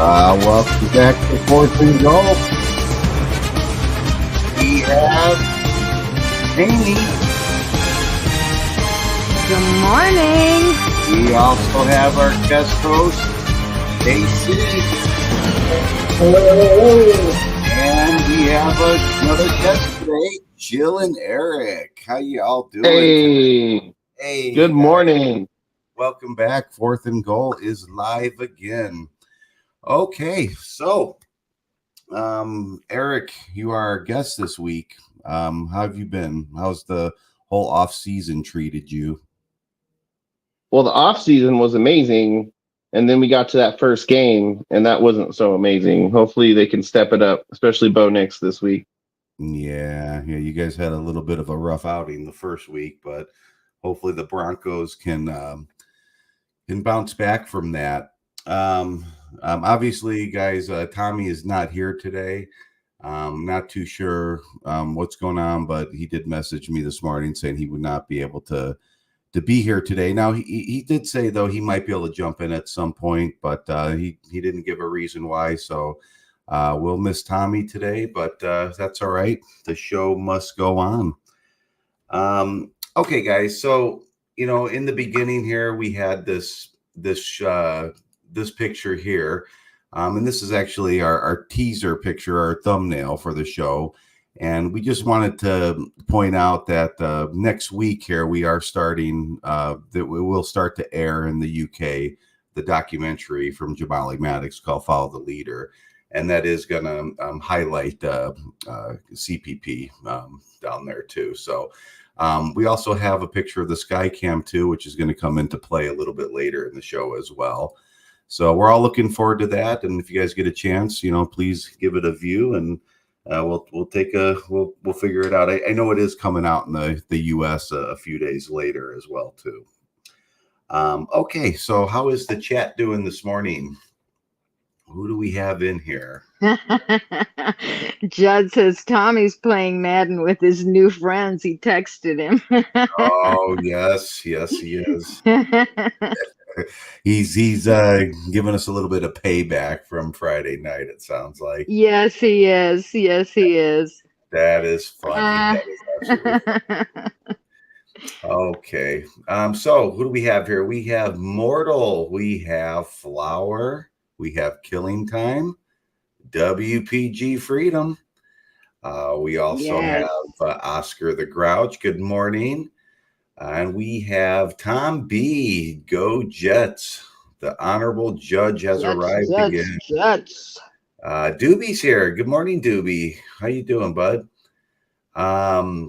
Welcome back to Fourth and Goal. We have Amy. Good morning. We also have our guest host, AC. Hello. And we have another guest today, Jill and Eric. How you all doing? Hey, good morning. Welcome back. Fourth and Goal is live again. Okay, so Eric, you are our guest this week. How have you been? How's the whole off season treated you? Well, the off season was amazing, and then we got to that first game, and that wasn't so amazing. Hopefully, they can step it up, especially Bo Nix this week. Yeah. You guys had a little bit of a rough outing the first week, but hopefully the Broncos can bounce back from that. Obviously, guys, Tommy is not here today. Not too sure what's going on, but he did message me this morning saying he would not be able to be here today. Now, he did say, though, he might be able to jump in at some point, but he didn't give a reason why. So we'll miss Tommy today, but that's all right. The show must go on. Okay, guys. So, in the beginning here, we had this picture here. And this is actually our teaser picture, our thumbnail for the show. And we just wanted to point out that next week here, we are starting, that we will start to air in the UK, the documentary from Jamali Maddox called Follow the Leader. And that is going to highlight CPP down there too. So we also have a picture of the Skycam too, which is going to come into play a little bit later in the show as well. So we're all looking forward to that. And if you guys get a chance, please give it a view, and we'll figure it out. I know it is coming out in the US a few days later as well too. Okay, so how is the chat doing this morning? Who do we have in here? Judd says Tommy's playing Madden with his new friends. He texted him. Oh, yes, he is. He's giving us a little bit of payback from Friday night, it sounds like. Yes, he is. That is funny. That is absolutely funny. Okay. So who do we have here? We have Mortal. We have Flower. We have Killing Time. WPG Freedom. We also have Oscar the Grouch. Good morning. And we have Tom B. Go Jets. The honorable judge has arrived again. Jets. Doobie's here. Good morning, Doobie. How you doing, bud? Alberto.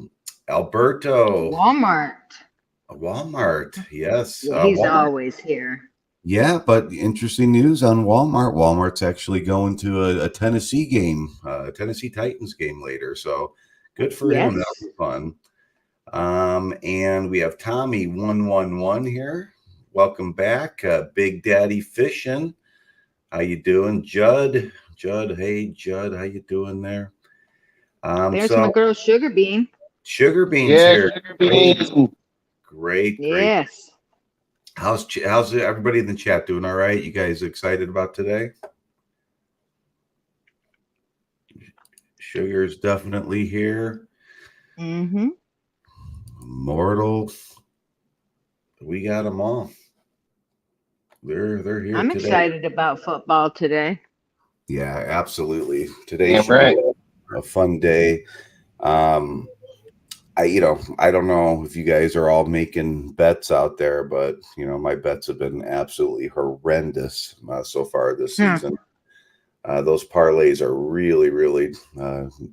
Walmart. Yes. Yeah, he's always here. Yeah, but interesting news on Walmart. Walmart's actually going to a Tennessee game, a Tennessee Titans game later. So good for him. That'll be fun. And we have Tommy 111 here. Welcome back. Big Daddy Fishing. How you doing? Judd. Hey, Judd. How you doing there? There's my girl Sugar Bean. Sugar Bean's here. Sugar Bean. Great. Yes. How's everybody in the chat doing? All right. You guys excited about today? Sugar's definitely here. Mm-hmm. Mortal. We got them all. They're here. I'm today. Excited about football today. Yeah, absolutely. Today should be a fun day. I don't know if you guys are all making bets out there, but my bets have been absolutely horrendous so far this season. Those parlays are really, really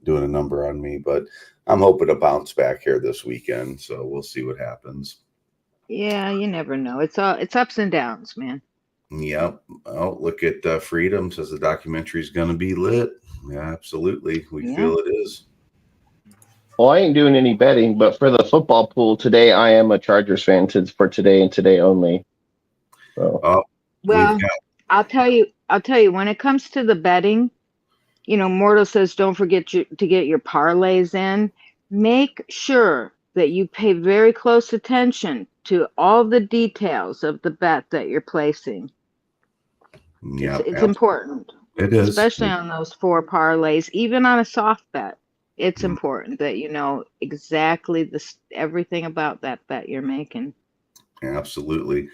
doing a number on me, but I'm hoping to bounce back here this weekend. So we'll see what happens. Yeah, you never know. It's ups and downs, man. Yep. Oh, look at Freedom says the documentary is going to be lit. Yeah, absolutely. We feel it is. Well, I ain't doing any betting, but for the football pool today, I am a Chargers fan for today and today only. So. Well, I'll tell you, when it comes to the betting, Mortal says don't forget to get your parlays in. Make sure that you pay very close attention to all the details of the bet that you're placing. Yeah, It's important, it is. especially on those 4 parlays, even on a soft bet. It's Mm. important that you know exactly everything about that bet you're making. Absolutely.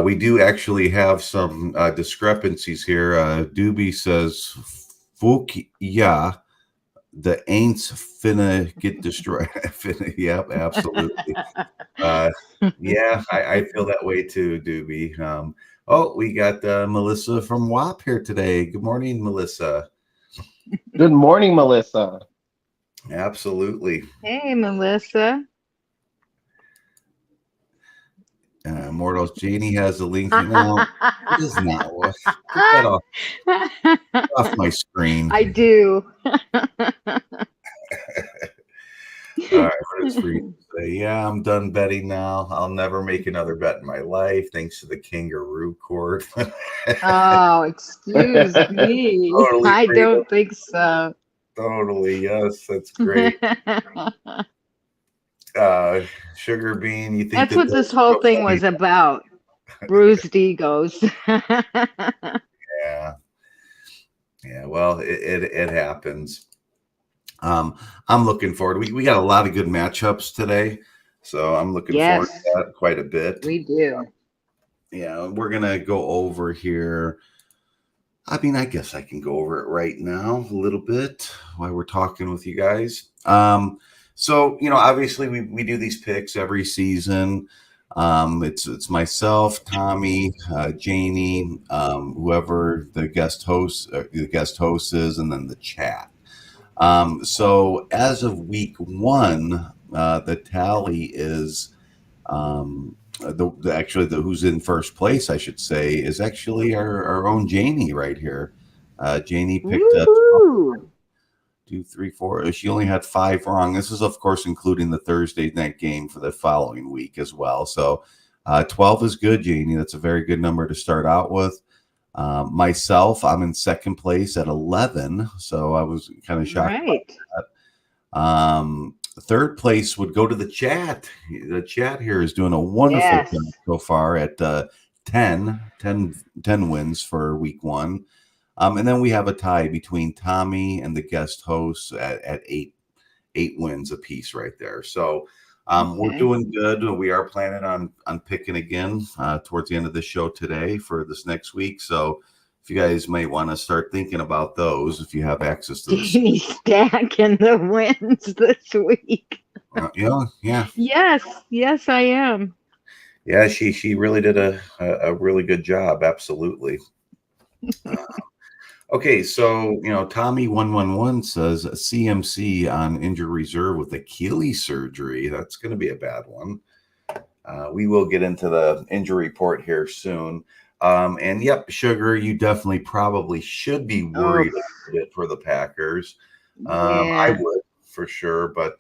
We do actually have some discrepancies here. Doobie says, "Fuck yeah, the Aints finna get destroyed." Yep, absolutely. Yeah, I feel that way too, Doobie. We got Melissa from WAP here today. Good morning, Melissa. Good morning, Melissa. Absolutely. Hey, Melissa. Mortals, Janie has the link. No, it is not. What? Get that off my screen. I do. All right, what is free to say? Yeah, I'm done betting now. I'll never make another bet in my life, thanks to the kangaroo court. Oh, excuse me. Totally I free. don't think so. Totally, yes, that's great. Sugar Bean, you think That's that what this whole thing was about. Bruised egos. Yeah. Yeah, well, it happens. I'm looking forward. We got a lot of good matchups today, so I'm looking forward to Yes, that quite a bit. we do. Yeah, we're gonna go over here. I mean, I guess I can go over it right now a little bit while we're talking with you guys. So obviously we do these picks every season. It's myself, Tommy, Janie, whoever the guest host is, and then the chat. So as of week 1, the tally is who's in first place, I should say, is actually our own Janie right here. Janie picked up Woohoo! 2, 3, 4. She only had 5 wrong. This is, of course, including the Thursday night game for the following week as well. So 12 is good, Janie. That's a very good number to start out with. Myself, I'm in second place at 11, so I was kind of shocked. Right. Third place would go to the chat. The chat here is doing a wonderful Yes. job so far at 10 wins for week 1. And then we have a tie between Tommy and the guest hosts at 8 wins apiece right there. So we're doing good. We are planning on picking again towards the end of the show today for this next week. So if you guys might want to start thinking about those, if you have access to this. Jamie stacking the wins this week. Yeah. Yes, I am. Yeah, she really did a really good job. Absolutely. Okay, so Tommy 111 says CMC on injury reserve with Achilles surgery. That's going to be a bad one. We will get into the injury report here soon. And yep, Sugar, you definitely probably should be worried a bit for the Packers. I would for sure, but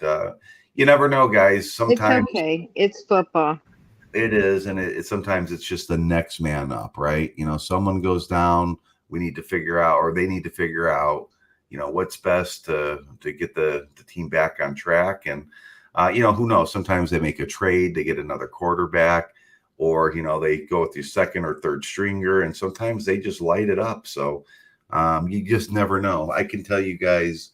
you never know, guys. Sometimes it's okay. It's football. It is, and sometimes it's just the next man up, right? Someone goes down. We need to figure out, or they need to figure out, what's best to get the team back on track. And who knows? Sometimes they make a trade, they get another quarterback, or they go with your second or third stringer, and sometimes they just light it up. So you just never know. I can tell you guys,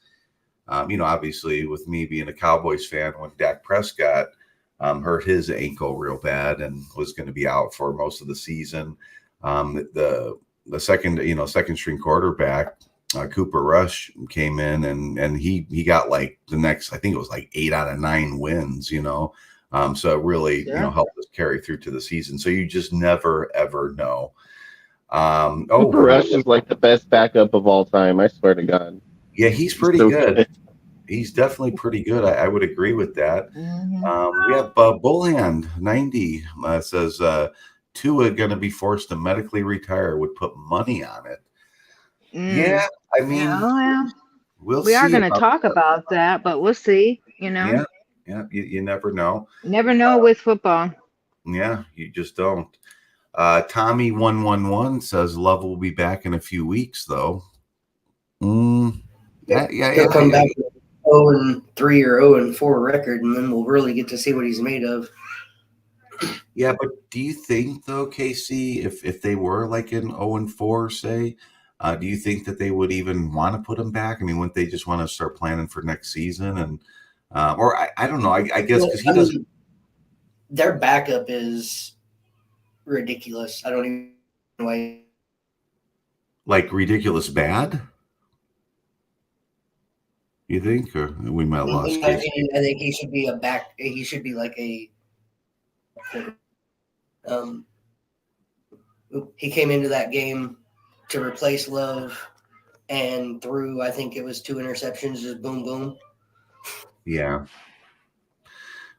obviously with me being a Cowboys fan, when Dak Prescott hurt his ankle real bad and was going to be out for most of the season, the second string quarterback, Cooper Rush, came in and he got like the next, I think it was like 8 out of 9 wins, so it really, helped us carry through to the season. So you just never, ever know. Cooper Rush is like the best backup of all time. I swear to God. Yeah, he's pretty good. He's definitely pretty good. I would agree with that. We have Bullhand 90 says Tua going to be forced to medically retire. Would put money on it. Yeah, I mean, we are going to talk about that, but we'll see. Yeah, you never know. Never know with football. Yeah, you just don't. Tommy 111 says Love will be back in a few weeks, though. He'll come back with 0-3 or 0-4 record, and then we'll really get to see what he's made of. Yeah, but do you think though, Casey, if they were like an 0-4, say, do you think that they would even want to put him back? I mean, wouldn't they just want to start planning for next season? And or I don't know. I guess Well, because he doesn't their backup is ridiculous. I don't even know why. like ridiculous bad. You think, or we might have lost In my Casey? opinion, I think he should be a back. He should be like a. He came into that game to replace Love and threw, I think it was 2 interceptions, just boom, boom. Yeah.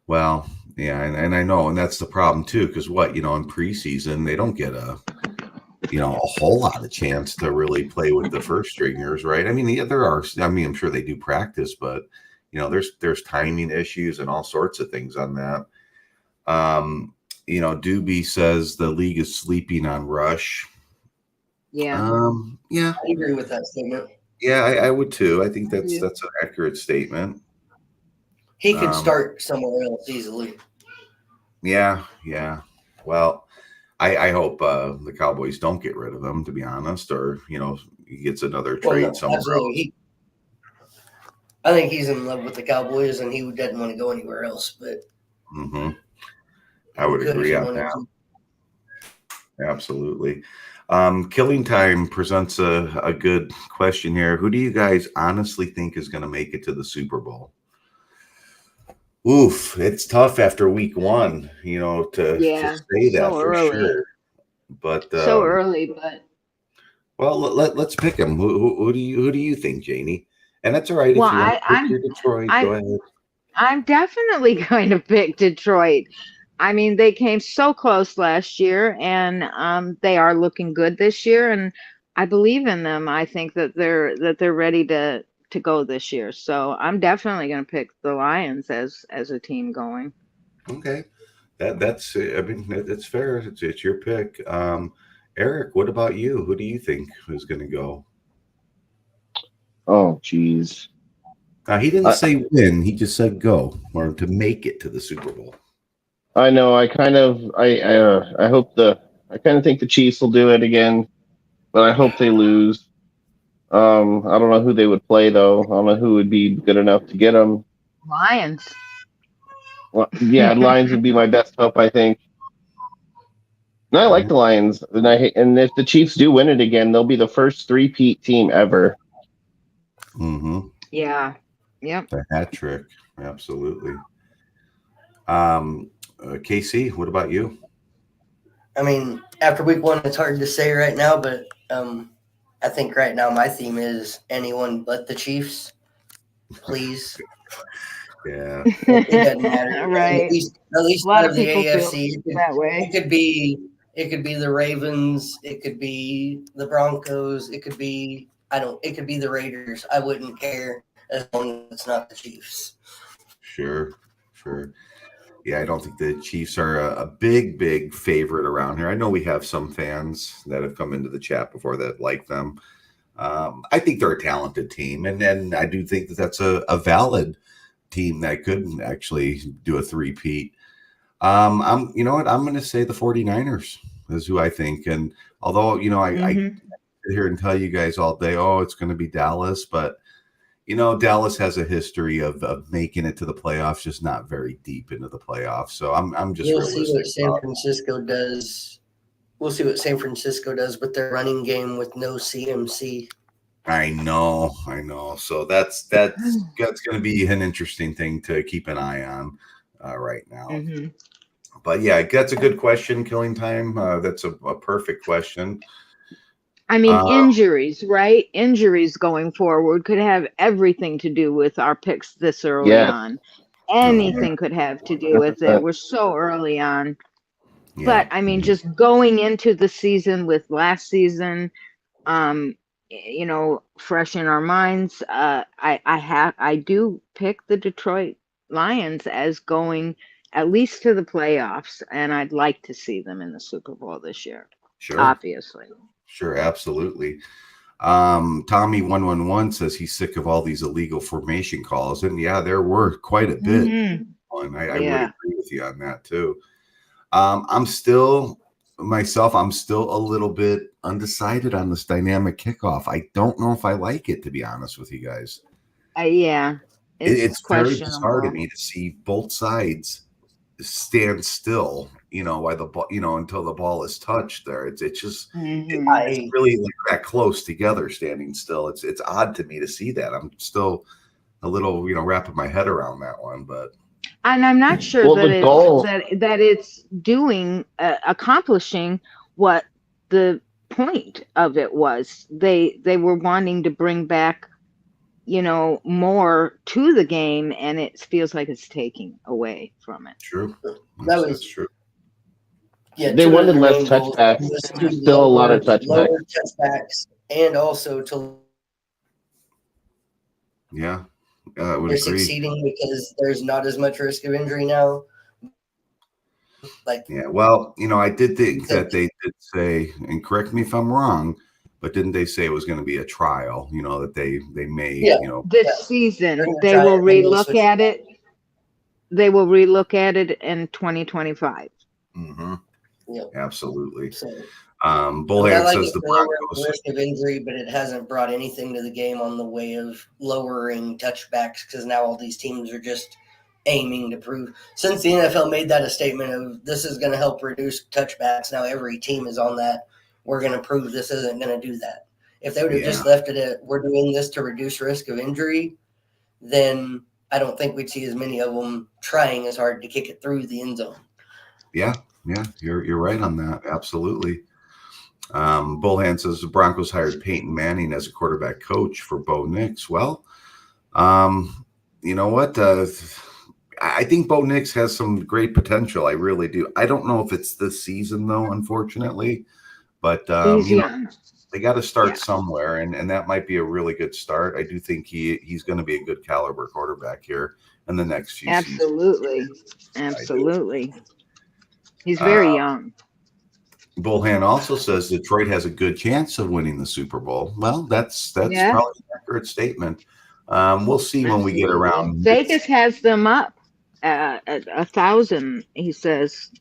Well, yeah, and I know, and that's the problem too, because in preseason they don't get a whole lot of chance to really play with the first stringers, right? I mean, yeah, there are. I mean, I'm sure they do practice, but there's timing issues and all sorts of things on that. Doobie says the league is sleeping on Rush. Yeah. Yeah. I agree with that statement. Yeah, I would too. I think that's an accurate statement. He could start somewhere else easily. Yeah. Well, I hope the Cowboys don't get rid of him, to be honest, or he gets another trade somewhere absolutely. I think he's in love with the Cowboys, and he doesn't want to go anywhere else. But I would agree on that. Absolutely. Killing Time presents a good question here. Who do you guys honestly think is going to make it to the Super Bowl? Oof, it's tough after week 1, to say that so for early. sure. But so early, but well, let's pick him. Who do you think, Janie? And that's all right. Well, if you want to pick your Detroit, go ahead. I'm definitely going to pick Detroit. I mean, they came so close last year, and they are looking good this year, and I believe in them. I think that they're ready to go this year. So I'm definitely going to pick the Lions as a team going. Okay, that's fair. It's your pick. Eric, what about you? Who do you think is going to go? Oh, geez. He didn't say win. He just said go, or to make it to the Super Bowl. I know. I kind of think the Chiefs will do it again, but I hope they lose. I don't know who they would play though. I don't know who would be good enough to get them. Lions. Well, yeah, Lions would be my best hope, I think. And I like the Lions, and if the Chiefs do win it again, they'll be the first 3-peat team ever. Mm-hmm. Yeah. Yep. The hat trick, absolutely. Casey, what about you? I mean, after week 1, it's hard to say right now, but I think right now my theme is anyone but the Chiefs, please. Yeah, it doesn't matter. Right. At least a lot out of the people AFC, feel that way. It could be the Ravens. It could be the Broncos. It could be the Raiders. I wouldn't care as long as it's not the Chiefs. Sure. Yeah, I don't think the Chiefs are a big favorite around here. I know we have some fans that have come into the chat before that like them. I think they're a talented team, and then I do think that that's a valid team that could actually do a 3-peat. I'm going to say the 49ers is who I think. And although, I sit here and tell you guys all day, it's going to be Dallas, but Dallas has a history of making it to the playoffs, just not very deep into the playoffs. So I'm just realistic. See what San Francisco does. We'll see what San Francisco does with their running game with no CMC. I know. So that's going to be an interesting thing to keep an eye on right now. Mm-hmm. But yeah, that's a good question, Killing Time. That's a perfect question. I mean, injuries, right? Injuries going forward could have everything to do with our picks this early on. Anything could have to do with it. We're so early on. Yeah. But I mean, just going into the season with last season, fresh in our minds, I do pick the Detroit Lions as going at least to the playoffs, and I'd like to see them in the Super Bowl this year. Sure. Obviously. Sure, absolutely. Tommy111 says he's sick of all these illegal formation calls, and yeah, there were quite a bit. I would agree with you on that too. I'm still a little bit undecided on this dynamic kickoff. I don't know if I like it, to be honest with you guys. Yeah, It's very questionable. bizarre to me to see both sides stand still, while the ball, until the ball is touched there. It's just it's really like that close together, standing still. It's odd to me to see that. I'm still a little, wrapping my head around that one, but. And I'm not sure that it's doing accomplishing what the point of it was. They were wanting to bring back, more to the game, and it feels like it's taking away from it. True. That's true. Yeah, They wanted less touchbacks. Still a lot of lower touchbacks, and also to yeah. I would they're agree. succeeding because there's not as much risk of injury now. Well, I did think that they did say, and correct me if I'm wrong, but didn't they say it was going to be a trial? That they may, this season they will relook at it. They will relook at it in 2025. Mm-hmm. Yeah, absolutely. So, Bullhead says the Broncos risk of injury, but it hasn't brought anything to the game on the way of lowering touchbacks because now all these teams are just aiming to prove. Since the NFL made that a statement of this is going to help reduce touchbacks, now every team is on that. We're going to prove this isn't going to do that. If they would have just left it at we're doing this to reduce risk of injury, then I don't think we'd see as many of them trying as hard to kick it through the end zone. Yeah, you're right on that. Absolutely. Bullhand says the Broncos hired Peyton Manning as a quarterback coach for Bo Nix. Well, you know what? I think Bo Nix has some great potential. I really do. I don't know if it's this season, though, unfortunately. But they got to start somewhere, and that might be a really good start. I do think he's going to be a good caliber quarterback here in the next few seasons. Absolutely. He's very young. Bullhand also says Detroit has a good chance of winning the Super Bowl. Well, that's probably an accurate statement. We'll see when we get around. Vegas has them up at 1,000. He says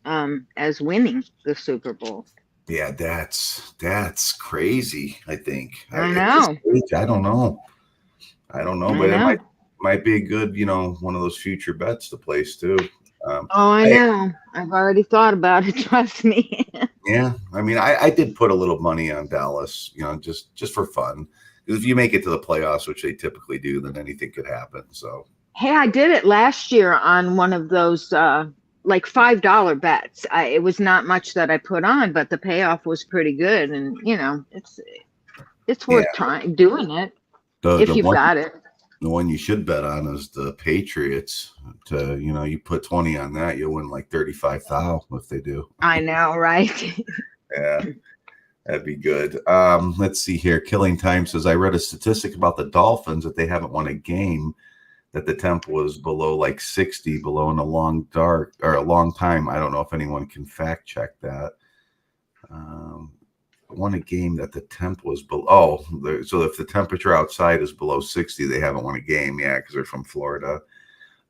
as winning the Super Bowl. Yeah, that's crazy. I think. I know. I don't know, but it might be a good, one of those future bets to place too. I know. I've already thought about it. Trust me. Yeah, I mean, I did put a little money on Dallas, just for fun. Because if you make it to the playoffs, which they typically do, then anything could happen. So. Hey, I did it last year on one of those like $5 bets. It was not much that I put on, but the payoff was pretty good, and it's worth trying doing it if you've got it. The one you should bet on is the Patriots. You put 20 on that, you'll win like 35,000 if they do. I know, right? Yeah, that'd be good. Let's see here. Killing Time says, I read a statistic about the Dolphins that they haven't won a game, that the temp was below like 60, below in a long time. I don't know if anyone can fact check that. Won a game that the temp was below. So if the temperature outside is below 60, they haven't won a game. Yeah, because they're from Florida.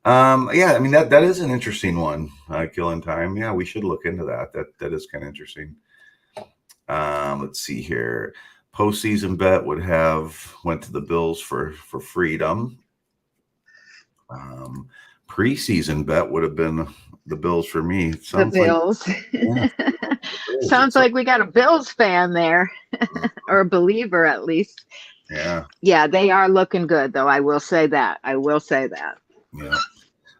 I mean that is an interesting one. Killing Time. Yeah, we should look into that. That is kind of interesting. Let's see here. Postseason bet went to the Bills for freedom. Preseason bet would have been the Bills for me. The Bills. Sounds like we got a Bills fan there, or a believer at least. Yeah. Yeah, they are looking good, though. I will say that. Yeah.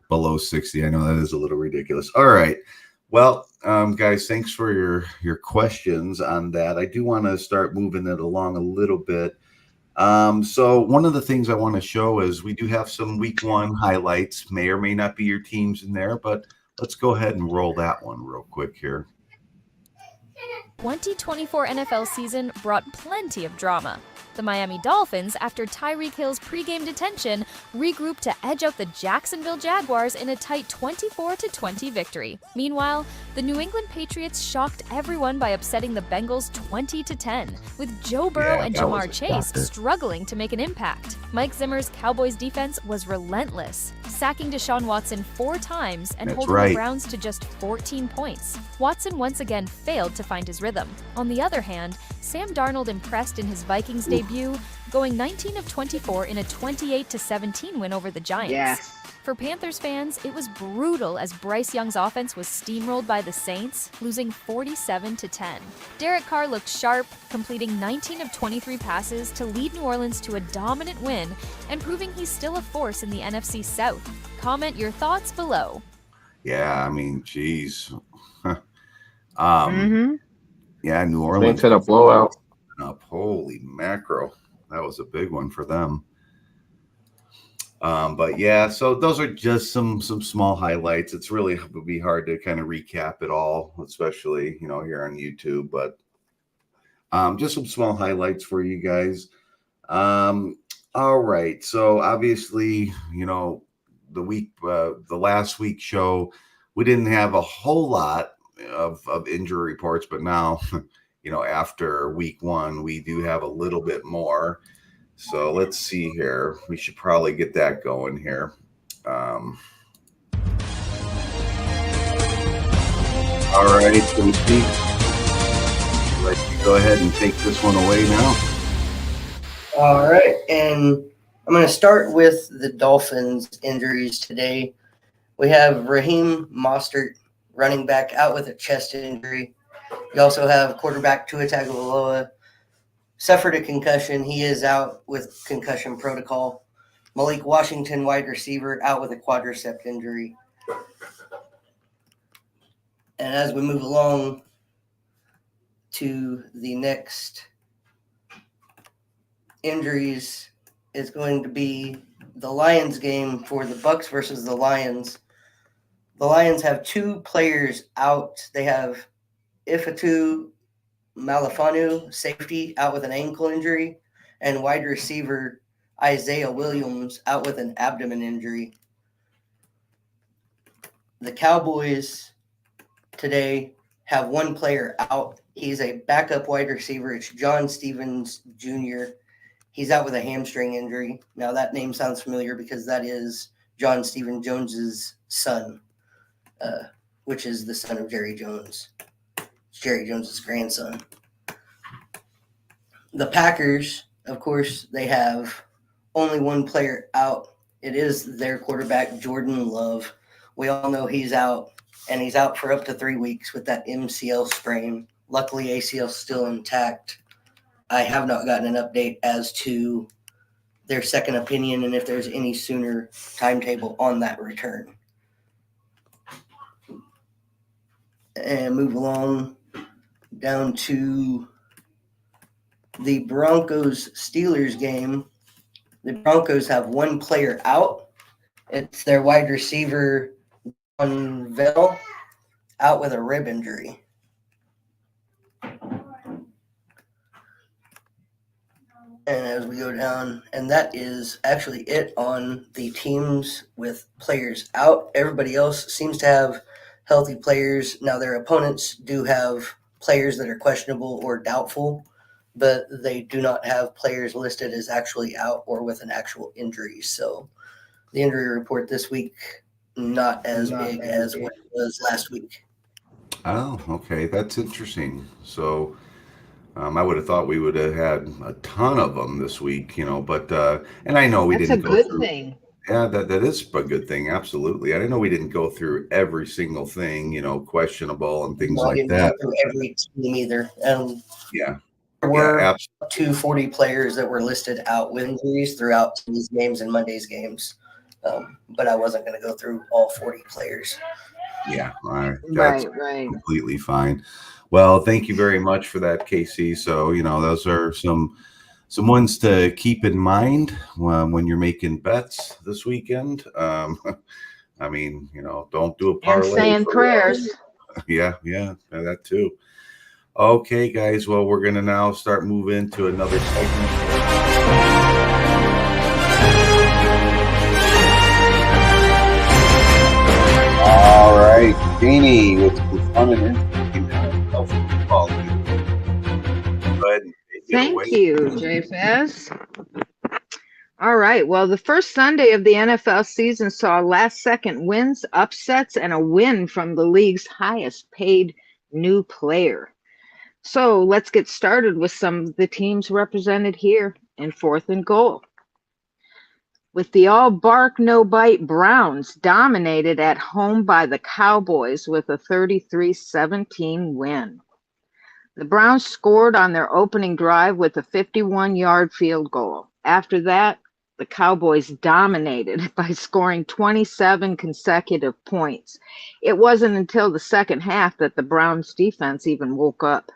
Below 60. I know that is a little ridiculous. All right. Well, guys, thanks for your questions on that. I do want to start moving it along a little bit. So one of the things I want to show is we do have some week 1 highlights. May or may not be your teams in there, but let's go ahead and roll that one real quick here. 2024 NFL season brought plenty of drama. The Miami Dolphins, after Tyreek Hill's pregame detention, regrouped to edge out the Jacksonville Jaguars in a tight 24-20 victory. Meanwhile, the New England Patriots shocked everyone by upsetting the Bengals 20-10, with Joe Burrow and Jamar Chase struggling to make an impact. Mike Zimmer's Cowboys defense was relentless, sacking Deshaun Watson 4 times and That's holding right. the Browns to just 14 points. Watson once again failed to find his rhythm. On the other hand, Sam Darnold impressed in his Vikings debut, going 19 of 24 in a 28-17 win over the Giants. Yes. For Panthers fans, it was brutal as Bryce Young's offense was steamrolled by the Saints, losing 47-10. Derek Carr looked sharp, completing 19 of 23 passes to lead New Orleans to a dominant win and proving he's still a force in the NFC South. Comment your thoughts below. Yeah, I mean, geez. Mm-hmm. Yeah, New Orleans Saints had a blowout. up. Holy mackerel. That was a big one for them. But yeah, so those are just some small highlights. It's really it would be hard to kind of recap it all, especially, you know, here on YouTube, but just some small highlights for you guys. All right. So obviously, you know, the last week's show, we didn't have a whole lot of injury reports, but now, you know, after week 1, we do have a little bit more. So let's see here. We should probably get that going here. All right, Casey, let you go ahead and take this one away now. All right, and I'm going to start with the Dolphins' injuries today. We have Raheem Mostert, running back, out with a chest injury. You also have quarterback Tua Tagovailoa, suffered a concussion. He is out with concussion protocol. Malik Washington, wide receiver, out with a quadricep injury. And as we move along to the next injuries, is going to be the Lions game for the Bucs versus the Lions. The Lions have 2 players out. They have Ifeatu Malafanu, safety, out with an ankle injury, and wide receiver Isaiah Williams out with an abdomen injury. The Cowboys today have 1 player out. He's a backup wide receiver. It's John Stevens Jr. He's out with a hamstring injury. Now that name sounds familiar because that is John Stephen Jones's son, which is the son of Jerry Jones. Jerry Jones's grandson. The Packers, of course, they have only 1 player out. It is their quarterback, Jordan Love. We all know he's out, and he's out for up to 3 weeks with that MCL sprain. Luckily, ACL is still intact. I have not gotten an update as to their second opinion and if there's any sooner timetable on that return. And move along down to the Broncos-Steelers game. The Broncos have 1 player out. It's their wide receiver, Von Bell, out with a rib injury. And as we go down, and that is actually it on the teams with players out. Everybody else seems to have healthy players. Now, their opponents do have players that are questionable or doubtful, but they do not have players listed as actually out or with an actual injury. So the injury report this week, not as big as what it was last week. Oh, okay. That's interesting. So I would have thought we would have had a ton of them this week, you know, but and I know we That's a didn't go good through. thing. Yeah, that is a good thing. Absolutely. I didn't know we didn't go through every single thing, you know, questionable and things Well, I like didn't that. go through every team either. Yeah. There were Yeah, 240 players that were listed out with injuries throughout these games and Monday's games. But I wasn't going to go through all 40 players. yeah. All right. That's Right. completely fine. Well, thank you very much for that, Casey. So, you know, those are some ones to keep in mind when you're making bets this weekend. I mean, you know, don't do a And parlay. saying for- prayers. Yeah, that too. Okay, guys. Well, we're gonna now start moving to another segment. All right, Jeannie, with some fun and interesting NFL football. Go ahead and take it Thank away. you, JFS. All right. Well, the first Sunday of the NFL season saw last-second wins, upsets, and a win from the league's highest-paid new player. So let's get started with some of the teams represented here in 4th and goal. With the all bark, no bite Browns dominated at home by the Cowboys with a 33-17 win. The Browns scored on their opening drive with a 51-yard field goal. After that, the Cowboys dominated by scoring 27 consecutive points. It wasn't until the second half that the Browns defense even woke up.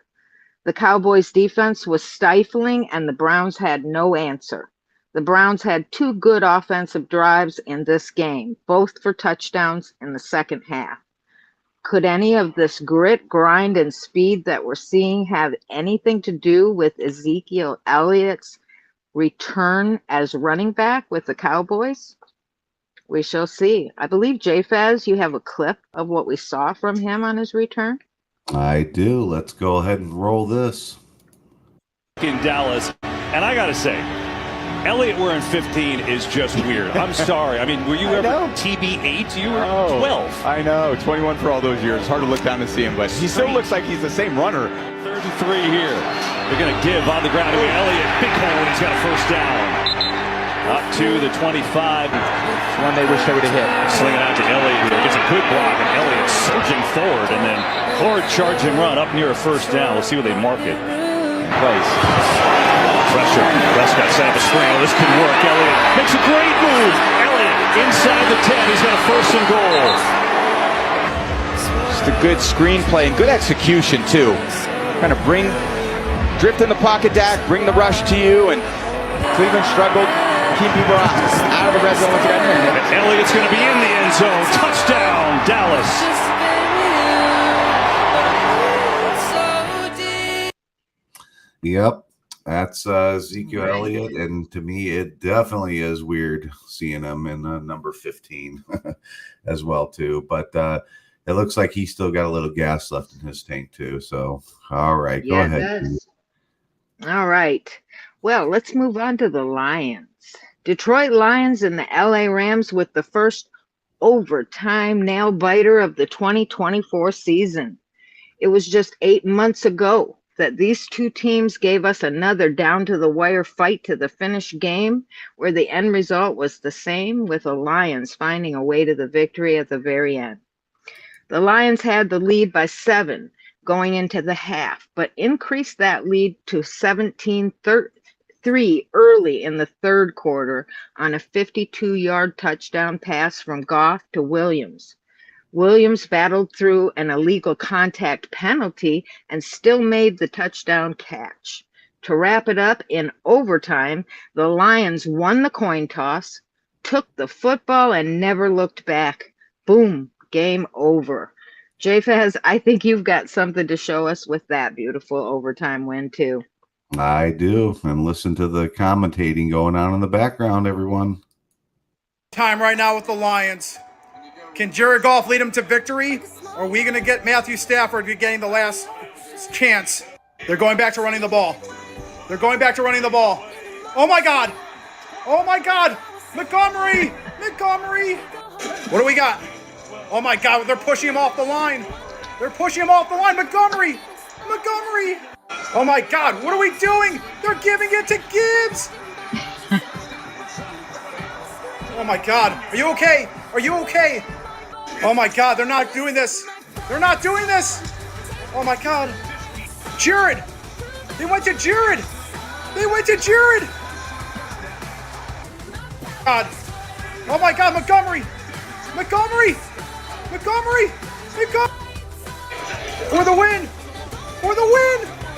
The Cowboys defense was stifling and the Browns had no answer. The Browns had 2 good offensive drives in this game, both for touchdowns in the second half. Could any of this grit, grind, and speed that we're seeing have anything to do with Ezekiel Elliott's return as running back with the Cowboys? We shall see. I believe, J-Faz, you have a clip of what we saw from him on his return. I do. Let's go ahead and roll this. In Dallas, and I gotta say, Elliott wearing 15 is just weird. I'm sorry. I mean, were you ever TB8? You were 12. I know, 21 for all those years. It's hard to look down to see him, but he still looks like he's the same runner. 3rd and 3 here. They're going to give on the ground. Elliott, big hole, and he's got a first down. Up to the 25. One they wish they would have hit. Sling it out to Elliott here. Gets a good block, and Elliott surging forward, and then hard charging run up near a first down. We'll see where they mark it. Place. Pressure. Prescott set up a screen. This could work. Elliott makes a great move. Elliott inside the 10. He's got a first and goal. Just a good screenplay and good execution, too. Kind of drift in the pocket, Dak, bring the rush to you, and Cleveland struggled. Keep people out of the red zone. And Elliott's going to be in the end zone. Touchdown, Dallas. Yep. That's Ezekiel Elliott, and to me, it definitely is weird seeing him in number 15 as well, too. But it looks like he's still got a little gas left in his tank, too. So, all right, go ahead. All right. Well, let's move on to the Lions. Detroit Lions and the LA Rams with the first overtime nail-biter of the 2024 season. It was just 8 months ago that these two teams gave us another down-to-the-wire fight to the finish game where the end result was the same, with the Lions finding a way to the victory at the very end. The Lions had the lead by 7 going into the half, but increased that lead to 17-3 early in the third quarter on a 52-yard touchdown pass from Goff to Williams. Williams battled through an illegal contact penalty and still made the touchdown catch. To wrap it up, in overtime, the Lions won the coin toss, took the football, and never looked back. Boom, game over. J-Faz, I think you've got something to show us with that beautiful overtime win, too. I do. And listen to the commentating going on in the background, everyone. Time right now with the Lions. Can Jared Goff lead them to victory? Or are we going to get Matthew Stafford getting the last chance? They're going back to running the ball. They're going back to running the ball. Oh, my God. Oh, my God. Montgomery. What do we got? Oh, my God. They're pushing him off the line. Montgomery. Oh, my God. What are we doing? They're giving it to Gibbs. Oh, my God. Are you okay? Oh, my God. They're not doing this. Oh, my God. Jared. They went to Jared. God. Oh, my God. Montgomery. For the win.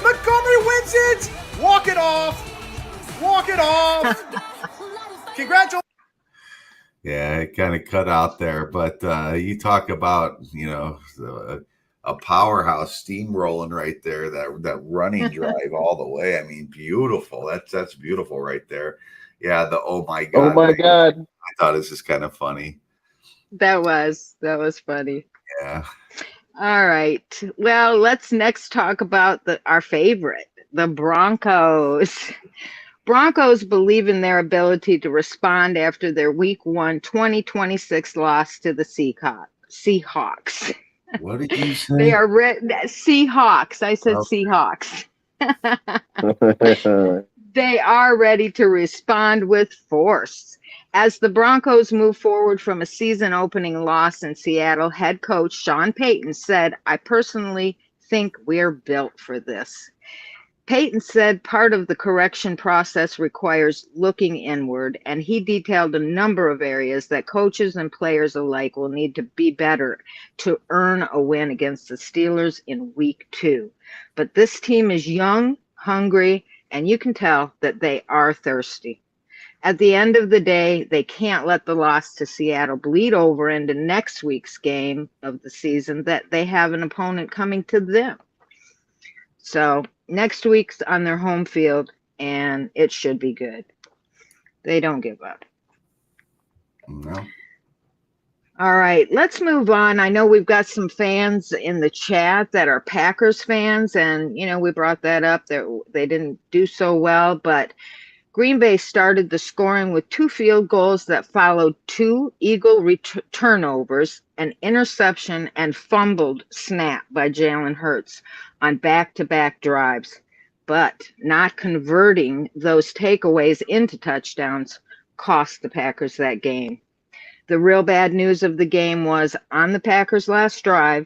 Montgomery wins it. Walk it off. Congratulations. Yeah, it kind of cut out there, but you talk about, a powerhouse steamrolling right there, that running drive all the way. I mean, beautiful. That's beautiful right there. Yeah, oh my God. I thought this is kind of funny. That was funny. Yeah. All right. Well, let's next talk about our favorite, the Broncos. Broncos believe in their ability to respond after their Week 1 2026 loss to the Seahawks. What did you say? They are Seahawks. I said Oh. Seahawks. They are ready to respond with force. As the Broncos move forward from a season-opening loss in Seattle, head coach Sean Payton said, "I personally think we're built for this." Payton said part of the correction process requires looking inward, and he detailed a number of areas that coaches and players alike will need to be better to earn a win against the Steelers in Week 2. But this team is young, hungry, and you can tell that they are thirsty. At the end of the day, they can't let the loss to Seattle bleed over into next week's game of the season that they have an opponent coming to them. So next week's on their home field, and it should be good. They don't give up. No. All right, let's move on. I know we've got some fans in the chat that are Packers fans, and, you know, we brought that up. They didn't do so well, but Green Bay started the scoring with 2 field goals that followed 2 Eagle turnovers, an interception, and fumbled snap by Jalen Hurts on back-to-back drives. But not converting those takeaways into touchdowns cost the Packers that game. The real bad news of the game was on the Packers' last drive,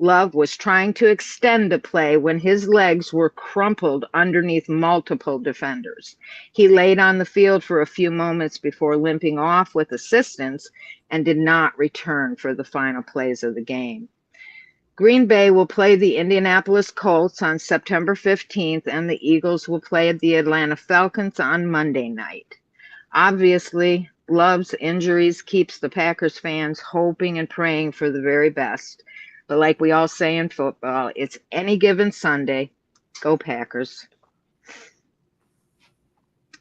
Love was trying to extend a play when his legs were crumpled underneath multiple defenders. He laid on the field for a few moments before limping off with assistance and did not return for the final plays of the game. Green Bay will play the Indianapolis Colts on September 15th, and the Eagles will play the Atlanta Falcons on Monday night. Obviously, Love's injuries keeps the Packers fans hoping and praying for the very best. But like we all say in football, it's any given Sunday. Go Packers.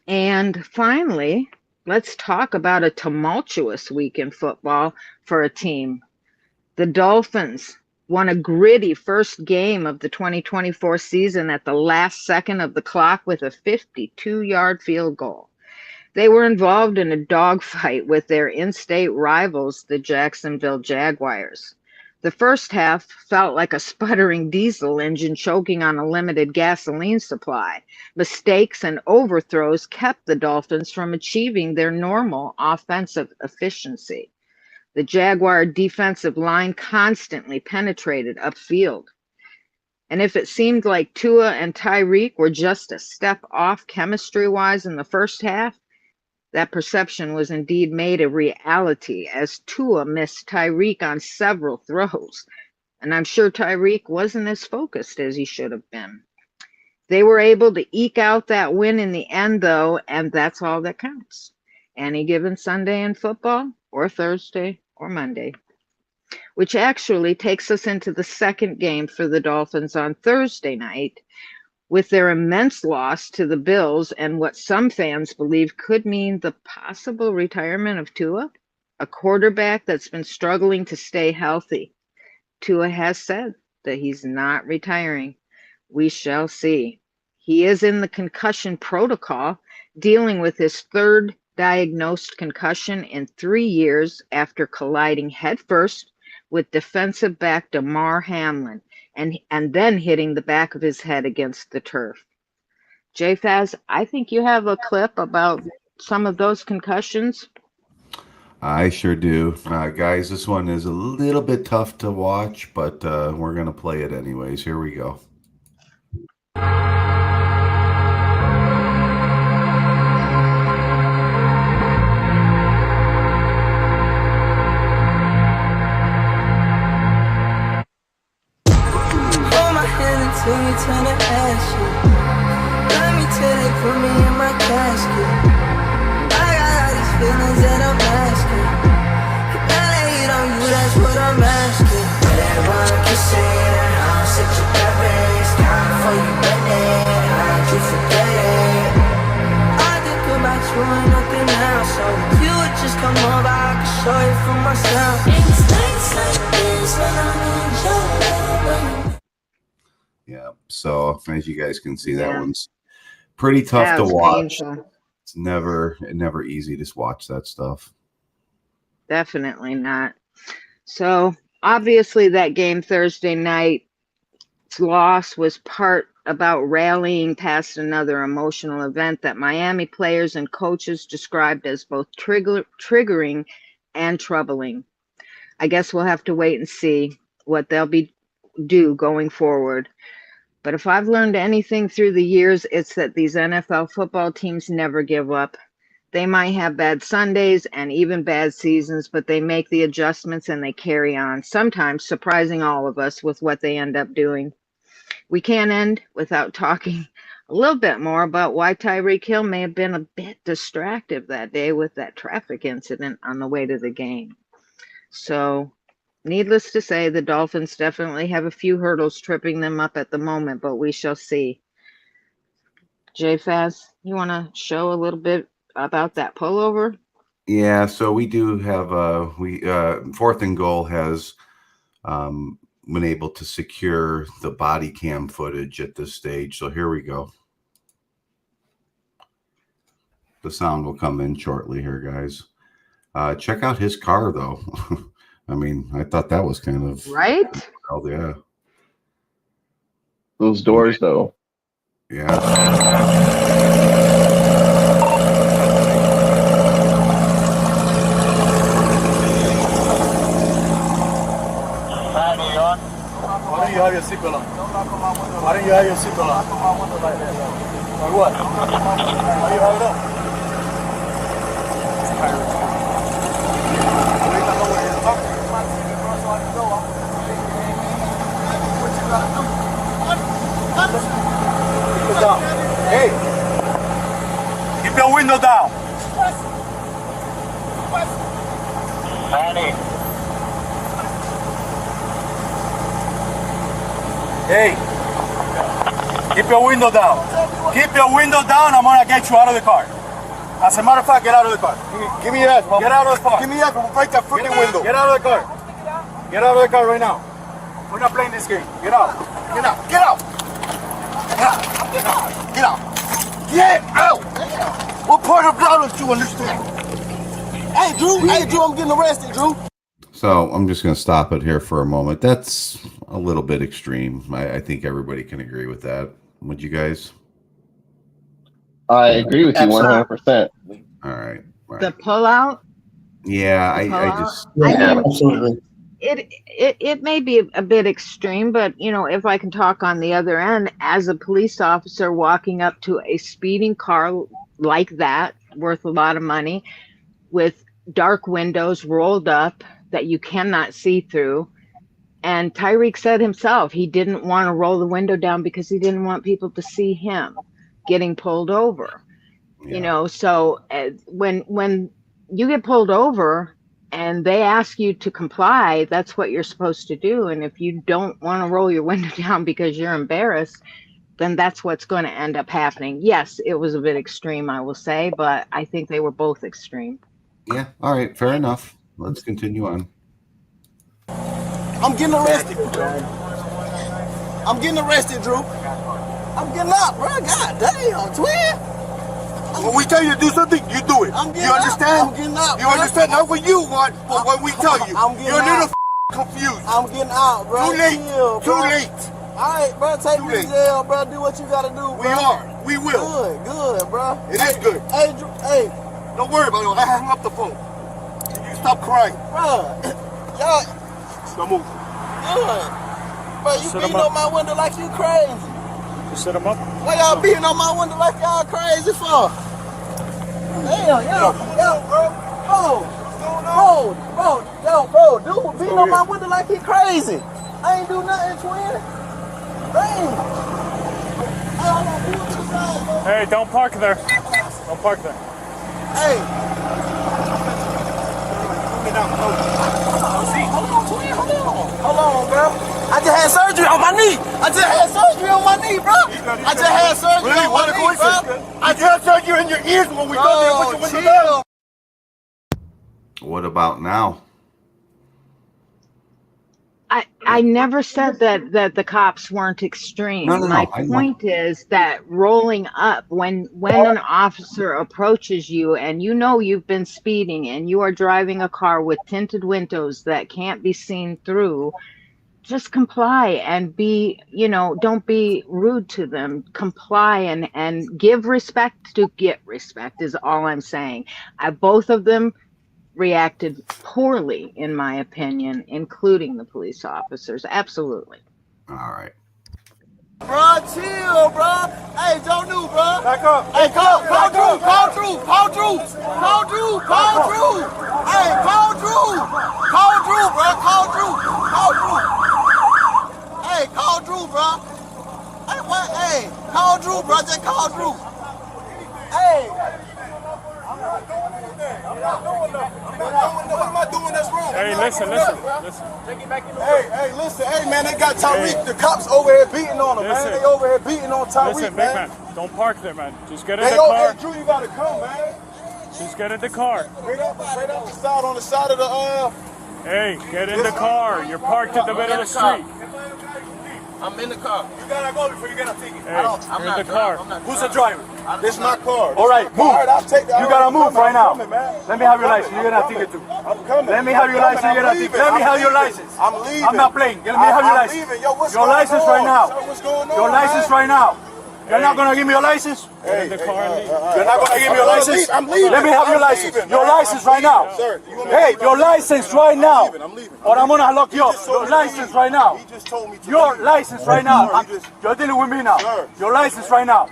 And finally, let's talk about a tumultuous week in football for a team. The Dolphins won a gritty first game of the 2024 season at the last second of the clock with a 52-yard field goal. They were involved in a dogfight with their in-state rivals, the Jacksonville Jaguars. The first half felt like a sputtering diesel engine choking on a limited gasoline supply. Mistakes and overthrows kept the Dolphins from achieving their normal offensive efficiency. The Jaguar defensive line constantly penetrated upfield. And if it seemed like Tua and Tyreek were just a step off chemistry-wise in the first half, that perception was indeed made a reality as Tua missed Tyreek on several throws. And I'm sure Tyreek wasn't as focused as he should have been. They were able to eke out that win in the end, though, and that's all that counts. Any given Sunday in football, or Thursday, or Monday. Which actually takes us into the second game for the Dolphins on Thursday night, with their immense loss to the Bills and what some fans believe could mean the possible retirement of Tua, a quarterback that's been struggling to stay healthy. Tua has said that he's not retiring. We shall see. He is in the concussion protocol, dealing with his 3rd diagnosed concussion in 3 years after colliding headfirst with defensive back Damar Hamlin, and then hitting the back of his head against the turf. J-Faz, I think you have a clip about some of those concussions. I sure do. Guys, this one is a little bit tough to watch, but we're going to play it anyways. Here we go. Till you turn to ashes. Love me till they put me in my casket. I got all these feelings that I'm asking. If I lay it on you, that's what I'm asking. Everyone can say that I'm such a bad race. Time for you, baby. How'd you forget it? I think about you and nothing else. So if you would just come over, I could show you for myself. It's nights like this when I'm in your love. Yeah, so as you guys can see, that one's pretty tough to That's watch. painful. It's never easy to watch that stuff. Definitely not. So obviously that game Thursday night's loss was part about rallying past another emotional event that Miami players and coaches described as both triggering and troubling. I guess we'll have to wait and see what they'll do going forward. But if I've learned anything through the years, it's that these NFL football teams never give up. They might have bad Sundays and even bad seasons, but they make the adjustments and they carry on, sometimes surprising all of us with what they end up doing. We can't end without talking a little bit more about why Tyreek Hill may have been a bit distracted that day with that traffic incident on the way to the game. So, needless to say, the Dolphins definitely have a few hurdles tripping them up at the moment, but we shall see. J-Faz, you want to show a little bit about that pullover? Yeah, so we do have 4th and goal has been able to secure the body cam footage at this stage. So here we go. The sound will come in shortly here, guys. Check out his car, though. I mean, I thought that was kind of right. Oh yeah, Those doors, though. Yeah. Why don't you have your seatbelt on? Why don't you have your seatbelt on? Or what? Why do you have it on? Hey! Keep your window down! Hey! Keep your window down. Keep your window down, I'm gonna get you out of the car. As a matter of fact, get out of the car. Give me that. Get out of the car. Give me that. We'll break that freaking window. Get out of the car. Get out of the car right now. We're not playing this game. Get out. Get out. Get out. Get out. Get out. Get out. Get out. What part of violence do you understand? Hey, Drew, I'm getting arrested, Drew. So I'm just going to stop it here for a moment. That's a little bit extreme. I think everybody can agree with that. Would you guys? I agree with you 100%. All right. The pullout. Yeah, I just. I mean, Absolutely. it may be a bit extreme, but you know, if I can talk on the other end, as a police officer walking up to a speeding car like that, worth a lot of money, with dark windows rolled up that you cannot see through. And Tyreek said himself he didn't want to roll the window down because he didn't want people to see him getting pulled over. Yeah. You know, so when you get pulled over and they ask you to comply, that's what you're supposed to do. And if you don't want to roll your window down because you're embarrassed, then that's what's going to end up happening. Yes, it was a bit extreme, I will say, but I think they were both extreme. Yeah. All right. Fair enough. Let's continue on. I'm getting arrested. I'm getting arrested, Drew. I'm getting out, bro. God damn, twin. When we tell you to do something, you do it. I'm getting You understand? out. I'm getting out, You bro. understand? Not what you want, but what we tell you. I'm getting You're a little out. confused. I'm getting out, bro. Too late. Chill, Too bro. late. All right, bro. Take Too me to late. jail, bro. Do what you gotta do, bro. We are. We will. Good, bro. It is good. Hey, Drew. Hey, Don't worry about it. I hung up the phone. You stop crying. bro. Y'all Don't move. good. Bro, you Sit 'em beating up. on my window like you crazy. You set him up. Why y'all beating on my window like y'all crazy for? Damn, yo, bro, dude beating on my window like he crazy. I ain't do nothing, twin. Damn. Hey, I gotta do what you said, bro. Hey, don't park there. Don't park there. Hey. Hold on, twin, hold on, bro. I just had surgery on my knee. I just had surgery on my knee, bro. I just had surgery Really? on What my a knee, coincidence. bro. I just heard you in your ears when we got there. Put your window down. What about now? I never said that the cops weren't extreme. No, My I know. point is that rolling up when an officer approaches you and you know you've been speeding and you are driving a car with tinted windows that can't be seen through, just comply and be, don't be rude to them. Comply and give respect to get respect is all I'm saying. Both of them reacted poorly, in my opinion, including the police officers. Absolutely. All right. Bro, chill, bro. Hey, don't do, bro. Back up. Hey, call Drew. Hey, call Drew. Call Drew, bro. Hey, call Drew, bro. Hey, what? Hey, call Drew, bro. Just call Drew. Hey. I'm not doing anything. What am I doing that's wrong? Hey, listen. Hey, listen. Hey, man, they got Tyreek. The cops over here beating on him, man. They over here beating on Tyreek, Listen, big man. Don't park there, man. Just get in Hey, the car. Drew, you gotta come, man. Just get in the car. Straight up the side, on the side of the, Hey, get in the car. You're parked in the middle of the street. I'm in the car. You gotta go before you get a ticket. Hey, you're in the car. Who's the driver? This is my car. All right, move. I'll take that. You gotta move right now. Let me have your license. You're gonna have ticket too. I'm coming. Let me have your license. You're gonna have ticket. Let me have your license. I'm leaving. I'm not playing. Let me have your license. Leaving. Yo, what's Your going license on? right now. What's going on? Your license right now. You're not gonna give me your license? Get in the car and leave. You're not gonna give me your license? I'm leaving. Let me have your license. Your license right now. Sir, Hey, your license right now. I'm leaving. Or I'm gonna lock you up. Your license right now. He just told me to Your leave. license right now. You're dealing with me now. Sir. Your license right now.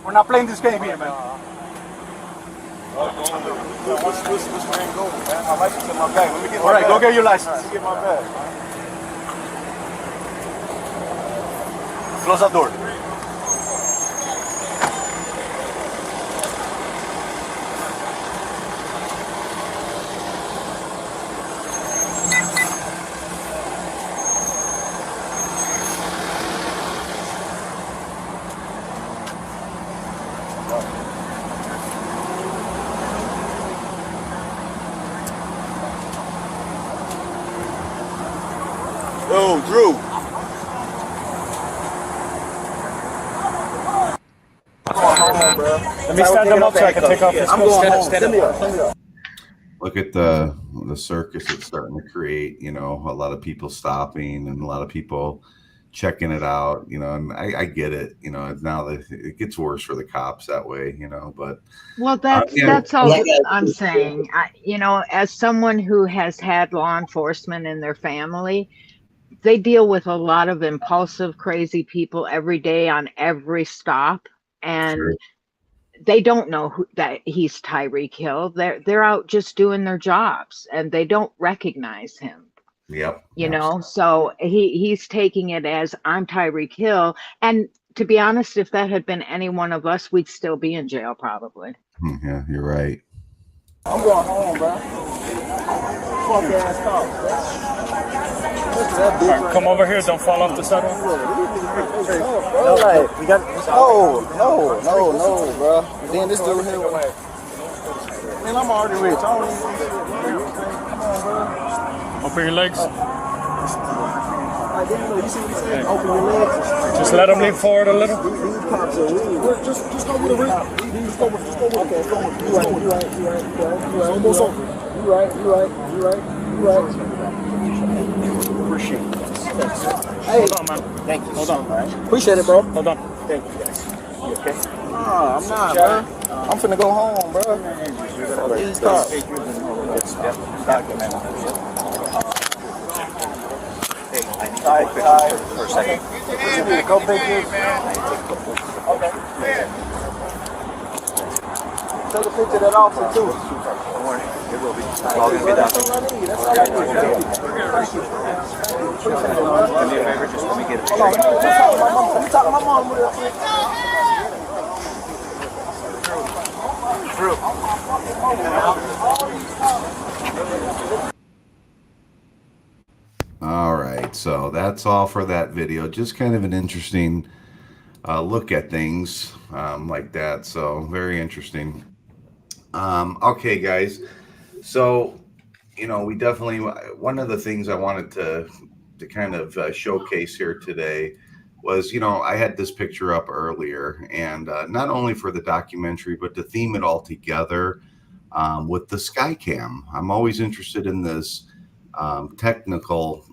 We're not playing this game here, man. What's man going, man? My license in my bag. Let me get my All right, bag. go get your license. Let me get my bag. Close the door. Yo, Drew. Let me stand them up so I can take off this coat. Stand up. Look at the circus it's starting to create. A lot of people stopping and a lot of people checking it out. And I get it. Now that it gets worse for the cops that way. But Well, that's all I'm saying. As someone who has had law enforcement in their family, they deal with a lot of impulsive, crazy people every day on every stop. And Sure. they don't know that he's Tyreek Hill. They're out just doing their jobs and they don't recognize him. Yep. So he's taking it as I'm Tyreek Hill. And to be honest, if that had been any one of us, we'd still be in jail probably. Yeah, you're right. I'm going home, bro. Fuck ass cop, bro. Come over here. Don't fall off the sidewalk. No, bro. Then this dude here. Man, I'm already rich. I don't even. Come on, bro. Open your legs. You see what he said? Open your legs. Just let them lean forward a little. These cops are weird. Just go with the ring. Just go with it. Okay, go with it. You right. Almost over. You right. Appreciate it. Hey. Hold on, man. Thank you. Hold on. Appreciate it, bro. Hold on. Thank you, guys. You okay? Nah, I'm not, bro. I'm finna go home, bro. These cops. For a second. Go pictures. Okay. Take a picture of that officer too. Don't worry, it will be. All gonna be done. That's all I need. Thank you. Do me a favor, just let me get a picture. Let me talk to my mom real quick. All right, so that's all for that video. Just kind of an interesting look at things like that. So very interesting. Okay, guys. So we definitely, one of the things I wanted to kind of showcase here today was, I had this picture up earlier, and not only for the documentary, but to theme it all together with the Skycam. I'm always interested in this technical,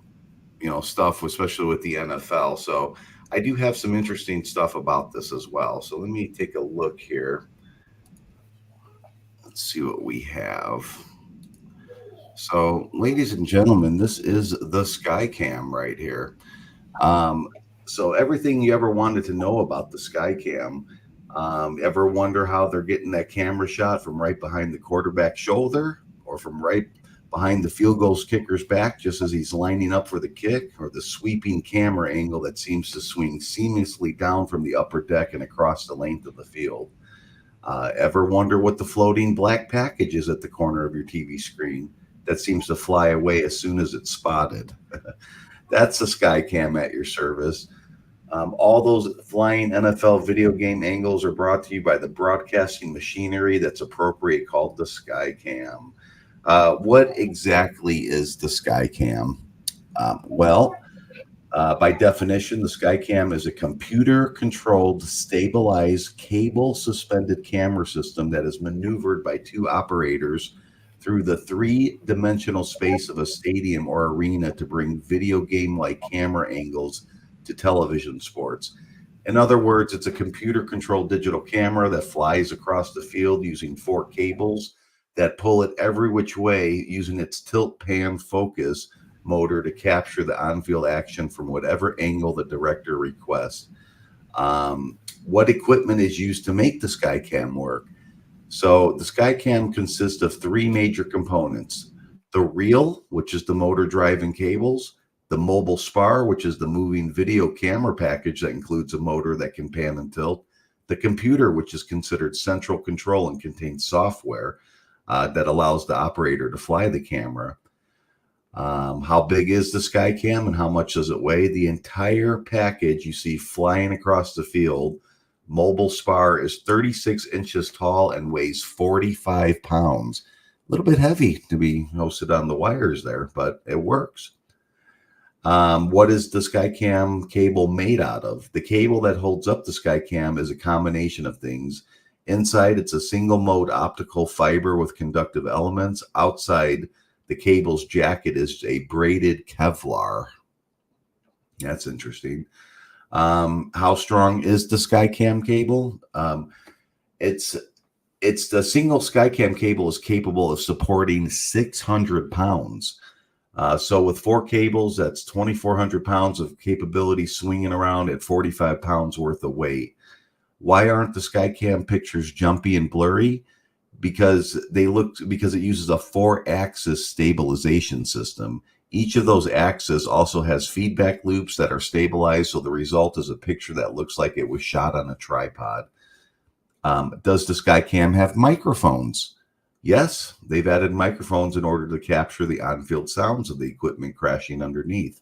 stuff, especially with the NFL. So I do have some interesting stuff about this as well. So let me take a look here. Let's see what we have. So, ladies and gentlemen, this is the Skycam right here. So everything you ever wanted to know about the Skycam, ever wonder how they're getting that camera shot from right behind the quarterback's shoulder or from right behind the field goal kicker's back just as he's lining up for the kick, or the sweeping camera angle that seems to swing seamlessly down from the upper deck and across the length of the field? Ever wonder what the floating black package is at the corner of your TV screen that seems to fly away as soon as it's spotted? That's the Skycam at your service. All those flying NFL video game angles are brought to you by the broadcasting machinery that's appropriate, called the Skycam. What exactly is the Skycam? By definition, the Skycam is a computer-controlled, stabilized, cable-suspended camera system that is maneuvered by two operators through the three-dimensional space of a stadium or arena to bring video game-like camera angles to television sports. In other words, it's a computer-controlled digital camera that flies across the field using four cables that pull it every which way using its tilt-pan focus motor to capture the on-field action from whatever angle the director requests. What equipment is used to make the Skycam work? So the Skycam consists of three major components: the reel, which is the motor driving cables; the mobile spar, which is the moving video camera package that includes a motor that can pan and tilt; the computer, which is considered central control and contains software that allows the operator to fly the camera. How big is the Skycam and how much does it weigh? The entire package you see flying across the field. Mobile spar is 36 inches tall and weighs 45 pounds. A little bit heavy to be hosted on the wires there, but it works. What is the Skycam cable made out of? The cable that holds up the Skycam is a combination of things. Inside, it's a single mode optical fiber with conductive elements. Outside, the cable's jacket is a braided Kevlar. That's interesting. How strong is the Skycam cable? It's the single Skycam cable is capable of supporting 600 pounds. So with four cables, that's 2,400 pounds of capability swinging around at 45 pounds worth of weight. Why aren't the Skycam pictures jumpy and blurry? Because it uses a 4-axis stabilization system. Each of those axes also has feedback loops that are stabilized, so the result is a picture that looks like it was shot on a tripod. Does the Skycam have microphones? Yes, they've added microphones in order to capture the on-field sounds of the equipment crashing underneath.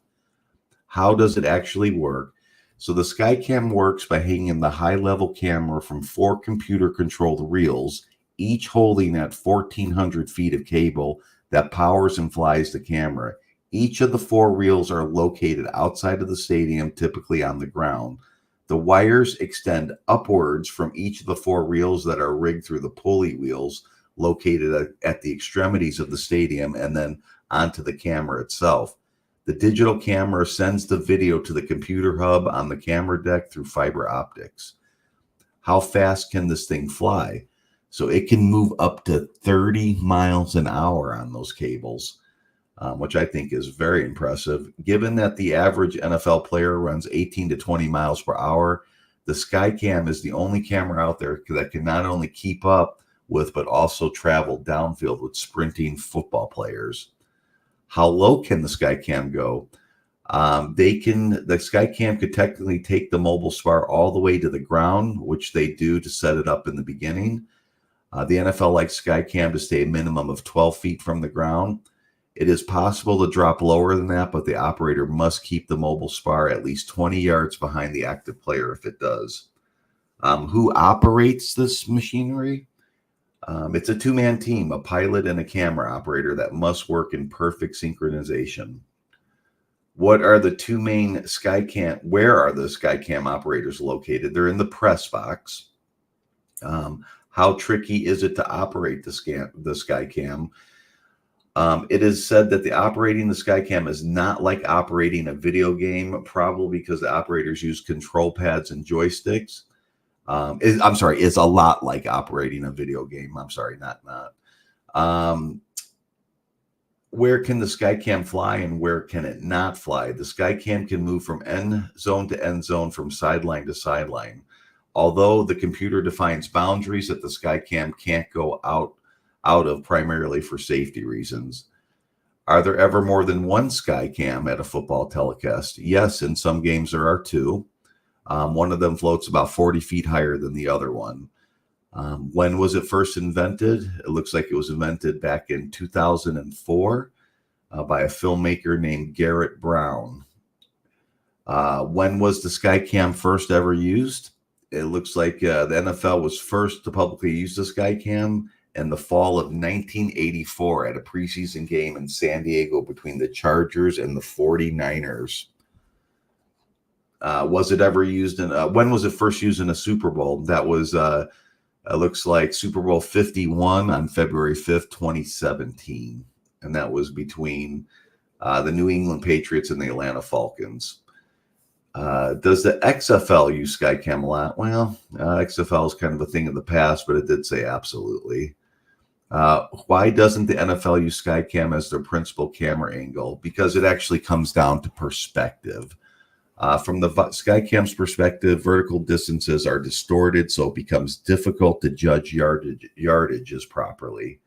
How does it actually work? So the Skycam works by hanging the high-level camera from 4 computer-controlled reels, each holding at 1,400 feet of cable that powers and flies the camera. Each of the 4 reels are located outside of the stadium, typically on the ground. The wires extend upwards from each of the 4 reels that are rigged through the pulley wheels located at the extremities of the stadium and then onto the camera itself. The digital camera sends the video to the computer hub on the camera deck through fiber optics. How fast can this thing fly? So it can move up to 30 miles an hour on those cables, which I think is very impressive. Given that the average NFL player runs 18 to 20 miles per hour, the Skycam is the only camera out there that can not only keep up with, but also travel downfield with sprinting football players. How low can the Skycam go? The Skycam could technically take the mobile spar all the way to the ground, which they do to set it up in the beginning. The NFL likes Skycam to stay a minimum of 12 feet from the ground. It is possible to drop lower than that, but the operator must keep the mobile spar at least 20 yards behind the active player if it does. Who operates this machinery? It's a two-man team, a pilot and a camera operator that must work in perfect synchronization. What are the two main Skycam? Where are the Skycam operators located? They're in the press box. How tricky is it to operate the Skycam? It is said that operating the Skycam is not like operating a video game, probably because the operators use control pads and joysticks. Is a lot like operating a video game. Where can the Skycam fly and where can it not fly? The Skycam can move from end zone to end zone, from sideline to sideline. Although the computer defines boundaries that the Skycam can't go out of, primarily for safety reasons. Are there ever more than one Skycam at a football telecast? Yes, in some games there are two. One of them floats about 40 feet higher than the other one. When was it first invented? It looks like it was invented back in 2004 by a filmmaker named Garrett Brown. When was the Skycam first ever used? It looks like the NFL was first to publicly use the Skycam in the fall of 1984 at a preseason game in San Diego between the Chargers and the 49ers. Was it ever used in when was it first used in a Super Bowl? That was it looks like Super Bowl 51 on February 5th, 2017. And that was between the New England Patriots and the Atlanta Falcons. Does the XFL use Skycam a lot? Well, XFL is kind of a thing of the past, but it did say absolutely. Why doesn't the NFL use Skycam as their principal camera angle? Because it actually comes down to perspective. From the Skycam's perspective, vertical distances are distorted, so it becomes difficult to judge yardages properly.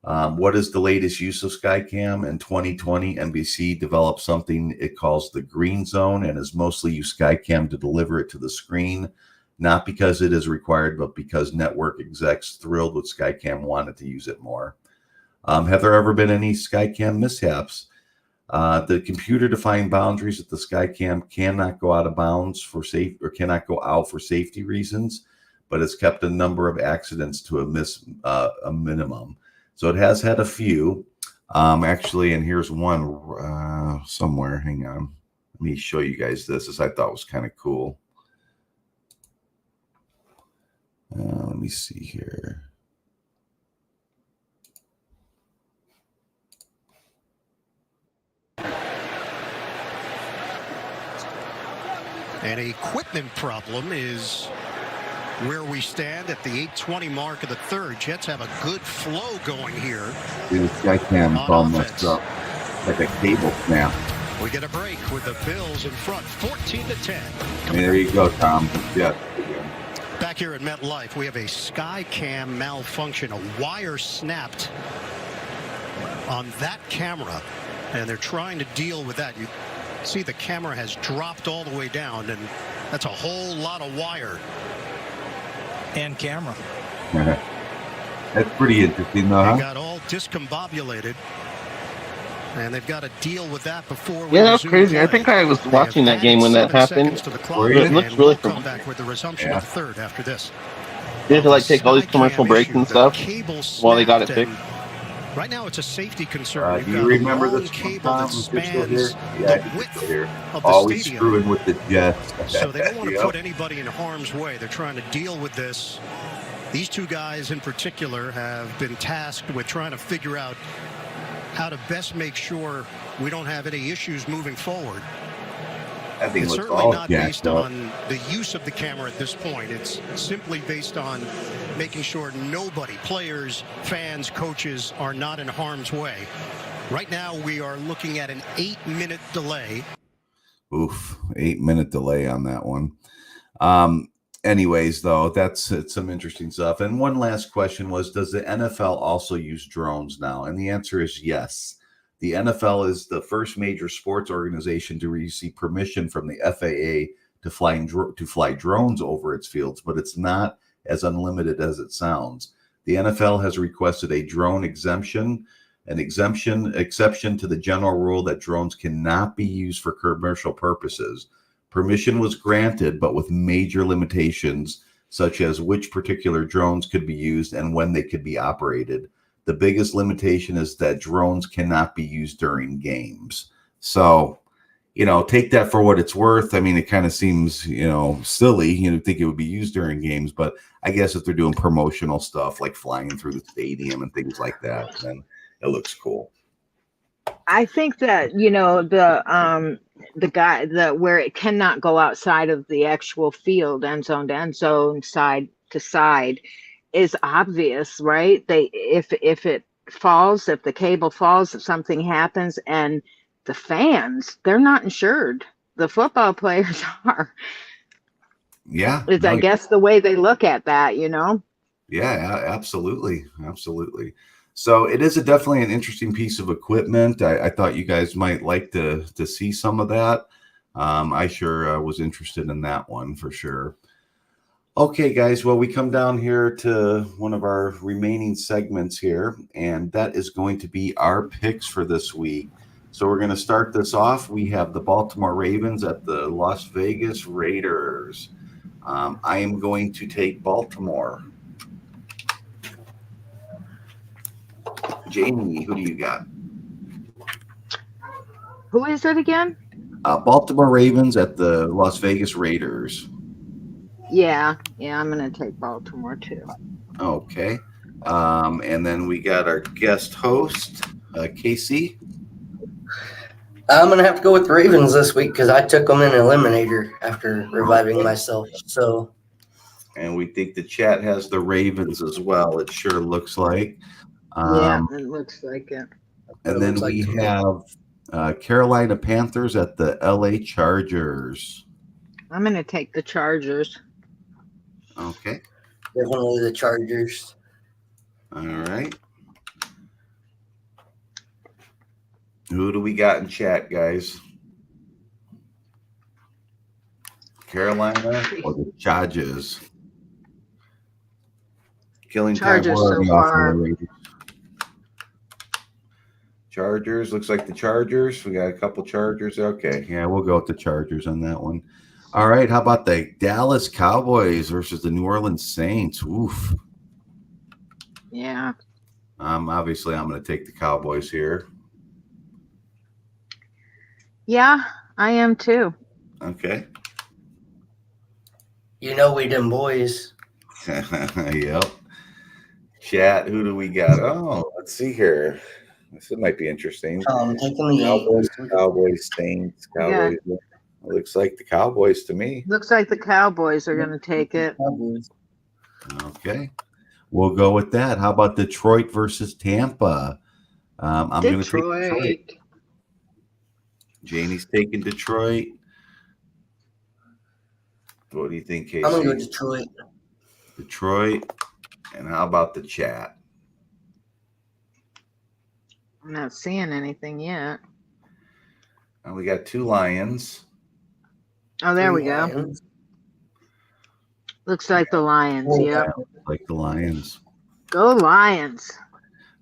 What is the latest use of Skycam? In 2020, NBC developed something it calls the green zone and has mostly used Skycam to deliver it to the screen, not because it is required, but because network execs thrilled with Skycam wanted to use it more. Have there ever been any Skycam mishaps? The computer-defined boundaries at the Skycam cannot go out of bounds cannot go out for safety reasons, but it's kept a number of accidents to a minimum. So it has had a few, actually, and here's one somewhere. Hang on, let me show you guys this. This I thought was kind of cool. Let me see here. An equipment problem is where we stand at the 8:20 mark of the third. Jets have a good flow going here. Dude, Skycam is almost up like a cable snap. We get a break with the Bills in front, 14-10. There you go, Tom. Yeah. Back here at MetLife, we have a Skycam malfunction. A wire snapped on that camera, and they're trying to deal with that. You see the camera has dropped all the way down, and that's a whole lot of wire and camera. That's pretty interesting, though, huh? They got all discombobulated, and they've got to deal with that before. Yeah, that's crazy. I think I was watching that game when that happened. It looks really come back with the resumption of the third after this. They had to like take all these commercial breaks and stuff while they got it fixed. Right now, it's a safety concern. Do you remember this cable that spans the width of the always stadium. Screwing with the Jets. So they don't want to put anybody in harm's way. They're trying to deal with this. These two guys in particular have been tasked with trying to figure out how to best make sure we don't have any issues moving forward. I think it's certainly not based on the use of the camera at this point. It's simply based on making sure nobody, players, fans, coaches, are not in harm's way. Right now, we are looking at an 8-minute delay. Oof, 8-minute delay on that one. Anyways, though, it's some interesting stuff. And one last question was, does the NFL also use drones now? And the answer is yes. The NFL is the first major sports organization to receive permission from the FAA to fly drones over its fields, but it's not as unlimited as it sounds. The NFL has requested a drone exemption, an exception to the general rule that drones cannot be used for commercial purposes. Permission was granted, but with major limitations such as which particular drones could be used and when they could be operated. The biggest limitation is that drones cannot be used during games. So, take that for what it's worth. I mean, it kind of seems, silly, think it would be used during games, but I guess if they're doing promotional stuff like flying through the stadium and things like that, then it looks cool. I think that, the guy where it cannot go outside of the actual field, end zone to end zone, side to side, is obvious, right? If it falls, if the cable falls, if something happens, and the fans, they're not insured. The football players are. Yeah. I guess the way they look at that, Yeah, absolutely. Absolutely. So it is definitely an interesting piece of equipment. I thought you guys might like to see some of that. I sure was interested in that one for sure. Okay, guys. Well, we come down here to one of our remaining segments here, and that is going to be our picks for this week. So we're going to start this off. We have the Baltimore Ravens at the Las Vegas Raiders. I am going to take Baltimore. Jamie, who do you got? Who is it again? Baltimore Ravens at the Las Vegas Raiders. Yeah, I'm going to take Baltimore too. Okay. And then we got our guest host, Casey. I'm going to have to go with the Ravens this week because I took them in Eliminator after reviving myself. So, and we think the chat has the Ravens as well. It sure looks like. Yeah, it looks like it. And then we have Carolina Panthers at the LA Chargers. I'm going to take the Chargers. Okay. Definitely the Chargers. All right. Who do we got in chat, guys? Carolina or the Chargers? Killing Chargers time so far. Chargers, looks like the Chargers. We got a couple Chargers. Okay, yeah, we'll go with the Chargers on that one. All right, how about the Dallas Cowboys versus the New Orleans Saints? Oof. Yeah. Obviously, I'm going to take the Cowboys here. Yeah, I am too. Okay. We them boys. Yep. Chat, who do we got? Oh, let's see here. This might be interesting. Taking the Cowboys, Saints, Cowboys. Yeah. It looks like the Cowboys to me. Looks like the Cowboys are going to take it. Okay. We'll go with that. How about Detroit versus Tampa? I'm going to take Detroit. Janie's taking Detroit. What do you think, Casey? I'm going to go Detroit. Detroit. And how about the chat? I'm not seeing anything yet. And we got two Lions. Oh, there we go. Looks like the Lions. Yeah. Like the Lions. Go Lions.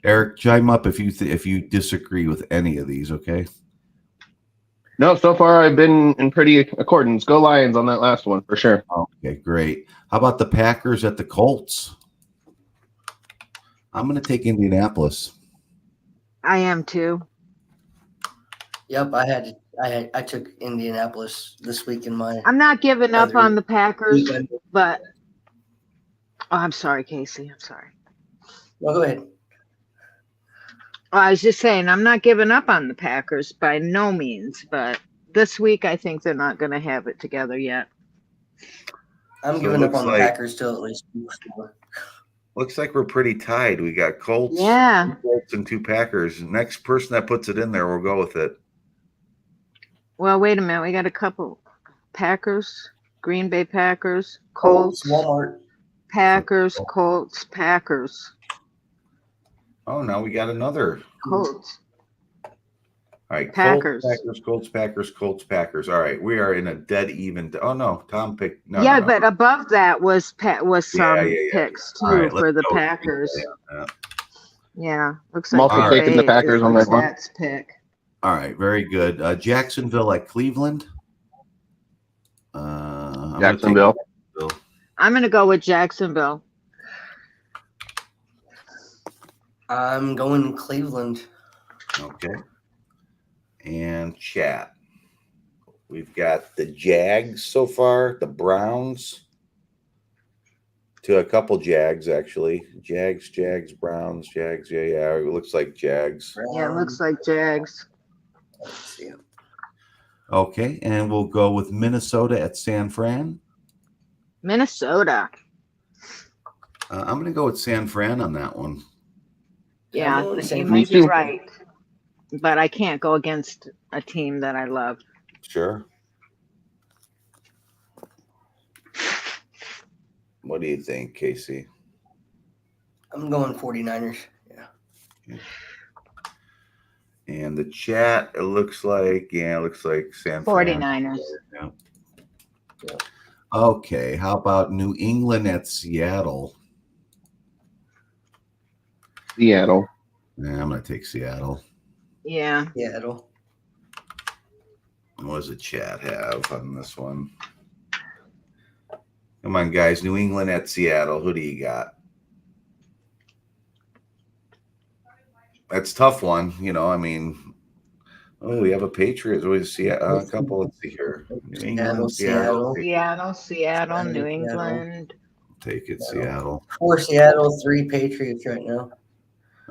Eric, chime up if you disagree with any of these, okay? No, so far I've been in pretty accordance. Go Lions on that last one for sure. Okay, great. How about the Packers at the Colts? I'm going to take Indianapolis. I am too. Yep, I took Indianapolis this week in my. I'm not giving up on the Packers, but I'm sorry, Casey. I'm sorry. No, go ahead. Well, I was just saying I'm not giving up on the Packers by no means, but this week I think they're not going to have it together yet. I'm giving up on the Packers till at least 4. Looks like we're pretty tied. We got Colts, yeah, 2 Colts and 2 Packers. Next person that puts it in there, we'll go with it. Well, wait a minute. We got a couple Packers, Green Bay Packers, Colts, Walmart, Packers, Colts, Packers. Oh, now we got another. Colts. All right, Packers. Colts, Packers. All right, we are in a dead even. Oh no, Tom picked. No, yeah, no. but above that was some picks too right, for the Packers. Yeah, looks like I'm also taking the Packers on that one. Pick. All right, very good. Jacksonville at Cleveland. Jacksonville. I'm gonna go with Jacksonville. I'm going Cleveland. Okay. And chat. We've got the Jags so far, the Browns, to a couple Jags, actually. Jags, Browns, Jags. Yeah, it looks like Jags. Yeah, it looks like Jags. Let's see. Okay, and we'll go with Minnesota at San Fran. Minnesota. I'm going to go with San Fran on that one. Yeah, I'm going you San might be Fran. right. But I can't go against a team that I love. Sure. What do you think, Casey? I'm going 49ers. Yeah. And the chat, it looks like San Fran. 49ers. Yeah. Okay, how about New England at Seattle? Seattle. Yeah, I'm going to take Seattle. Yeah. Seattle. What does the chat have on this one? Come on, guys. New England at Seattle. Who do you got? That's a tough one. You know, I mean, we have a Patriots. We see a couple. Let's see here. New England, Seattle. Seattle, New England. Take it, Seattle. 4 Seattle, 3 Patriots right now.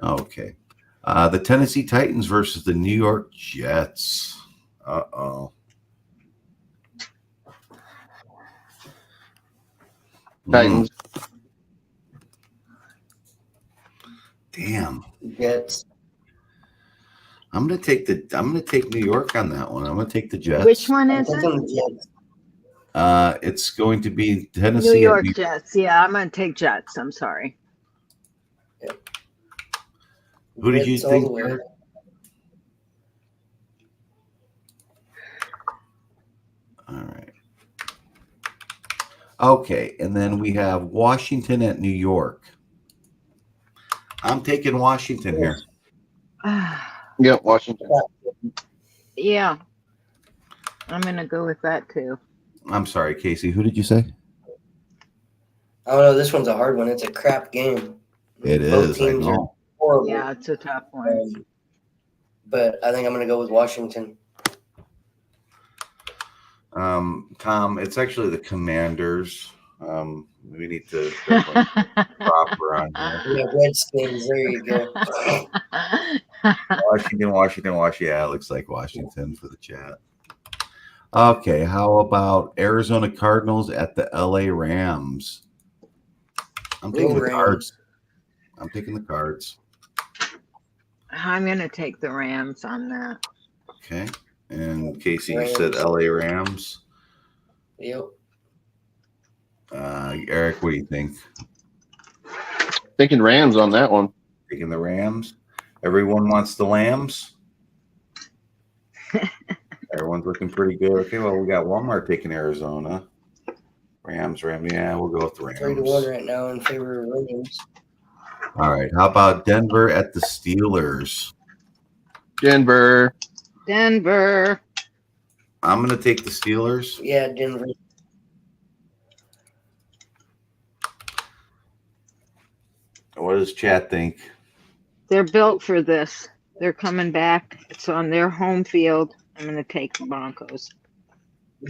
Okay. The Tennessee Titans versus the New York Jets. Uh-oh. Titans. Damn. Jets. I'm gonna take New York on that one. I'm gonna take the Jets. Which one I'm is it? taking the Jets. It's going to be Tennessee. New York and Jets. Yeah, I'm gonna take Jets. I'm sorry. Who did you Jets all think? the way. All right. Okay, and then we have Washington at New York. I'm taking Washington here. Yep, Washington. Yeah. I'm gonna go with that too. I'm sorry, Casey. Who did you say? I don't know. This one's a hard one. It's a crap game. It Both is. I teams are know. horrible. Yeah, it's a tough one. But I think I'm going to go with Washington. Tom, it's actually the Commanders. We need to proper on here. Yeah, Redskins. There you go. Washington. Yeah, it looks like Washington for the chat. Okay, how about Arizona Cardinals at the LA Rams? I'm taking the Cards. I'm taking the Cards. I'm gonna take the Rams on that. Okay. And Casey, you said LA Rams. Yep. Eric, what do you think? Thinking Rams on that one. Taking the Rams. Everyone wants the Lambs. Everyone's looking pretty good. Okay, well, we got Walmart taking Arizona. Rams. Yeah, we'll go with the Rams. 3-1 right now in favor of Rams. All right. How about Denver at the Steelers? Denver. I'm going to take the Steelers. Yeah, Denver. What does chat think? They're built for this. They're coming back. It's on their home field. I'm gonna take the Broncos.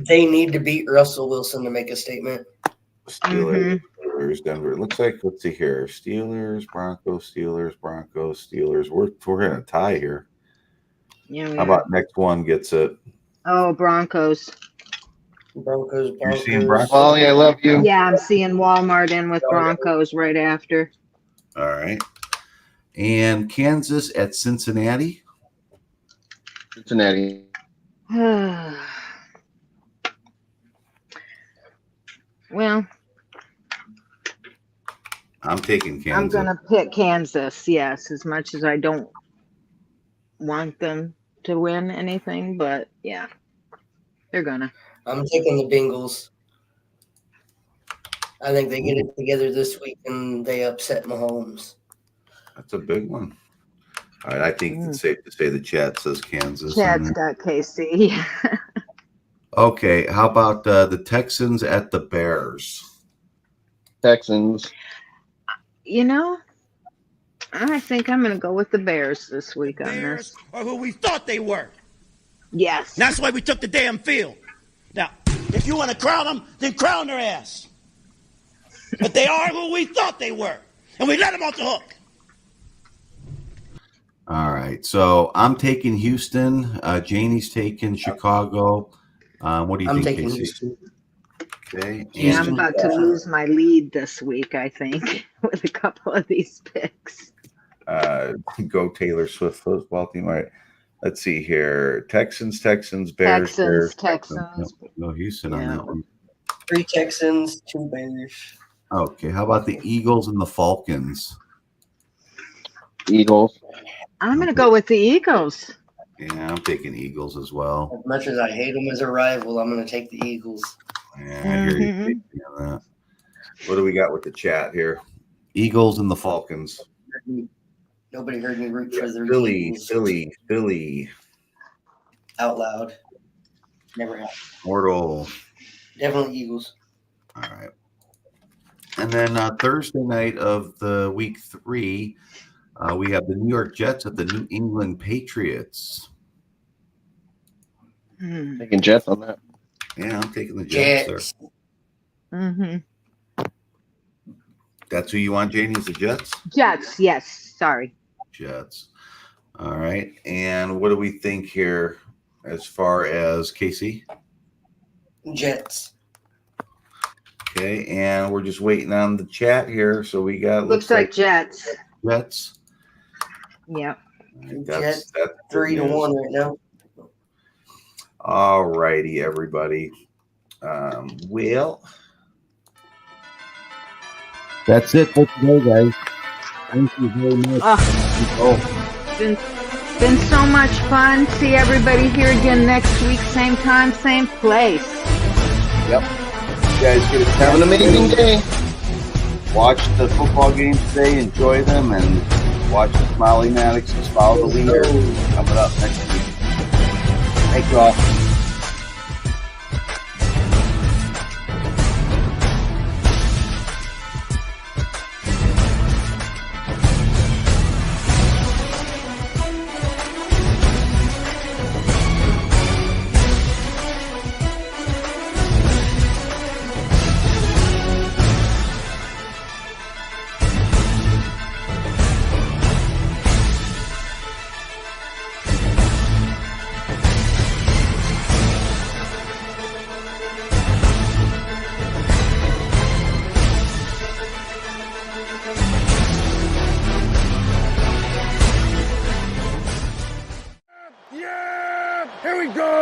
They need to beat Russell Wilson to make a statement. Steelers, Denver. It looks like, let's see here. Steelers, Broncos. We're in a tie here. Yeah. How about next one gets it? Oh, Broncos. Broncos. You're seeing Broncos? Ollie, I love you. Yeah, I'm seeing Walmart in with Broncos right after. All right. And Kansas at Cincinnati. Cincinnati. Well, I'm taking Kansas. I'm gonna pick Kansas. Yes, as much as I don't want them to win anything, but yeah, they're gonna. I'm taking the Bengals. I think they get it together this week and they upset Mahomes. That's a big one. All right, I think it's safe to say the chat says Kansas. Chad's got KC. Okay, how about the Texans at the Bears? Texans. You know, I think I'm going to go with the Bears this week on this. Or who we thought they were. Yes. That's why we took the damn field. Now, if you want to crown them, then crown their ass. But they are who we thought they were. And we let them off the hook. All right. So I'm taking Houston. Janie's taking Chicago. What do you I'm think, taking Casey? Houston. Okay. Yeah, I'm And about to lose my lead this week, I think, with a couple of these picks. Go Taylor Swift football team. All right. Let's see here. Texans, Bears, Bears. Texans. No Houston on that one. 3 Texans, 2 Bears. Okay. How about the Eagles and the Falcons? Eagles. I'm going to go with the Eagles. Yeah, I'm taking Eagles as well. As much as I hate them as a rival, I'm going to take the Eagles. Yeah, I hear you on that. What do we got with the chat here? Eagles and the Falcons. Nobody heard me root for the Philly. out loud. Never have. Mortal. Definitely Eagles. All right. And then Thursday night of the week 3, we have the New York Jets at the New England Patriots. Taking Jets on that. Yeah, I'm taking the Jets. Jets. Mm-hmm. That's who you want, Janie, is the Jets? Jets, yes. Sorry. Jets. All right. And what do we think here as far as Casey? Jets. Okay. And we're just waiting on the chat here. So we got Looks like Jets. Jets. Yep. Jets 3-1 right now. All righty, everybody. Well, that's it for today, guys. Thank you very much. Been so much fun. See everybody here again next week, same time, same place. Yep. You guys get Have an amazing day. Watch the football games today, enjoy them, and watch the Smiley Maddox just follow the leader coming up next week. Thank you all. Here we go.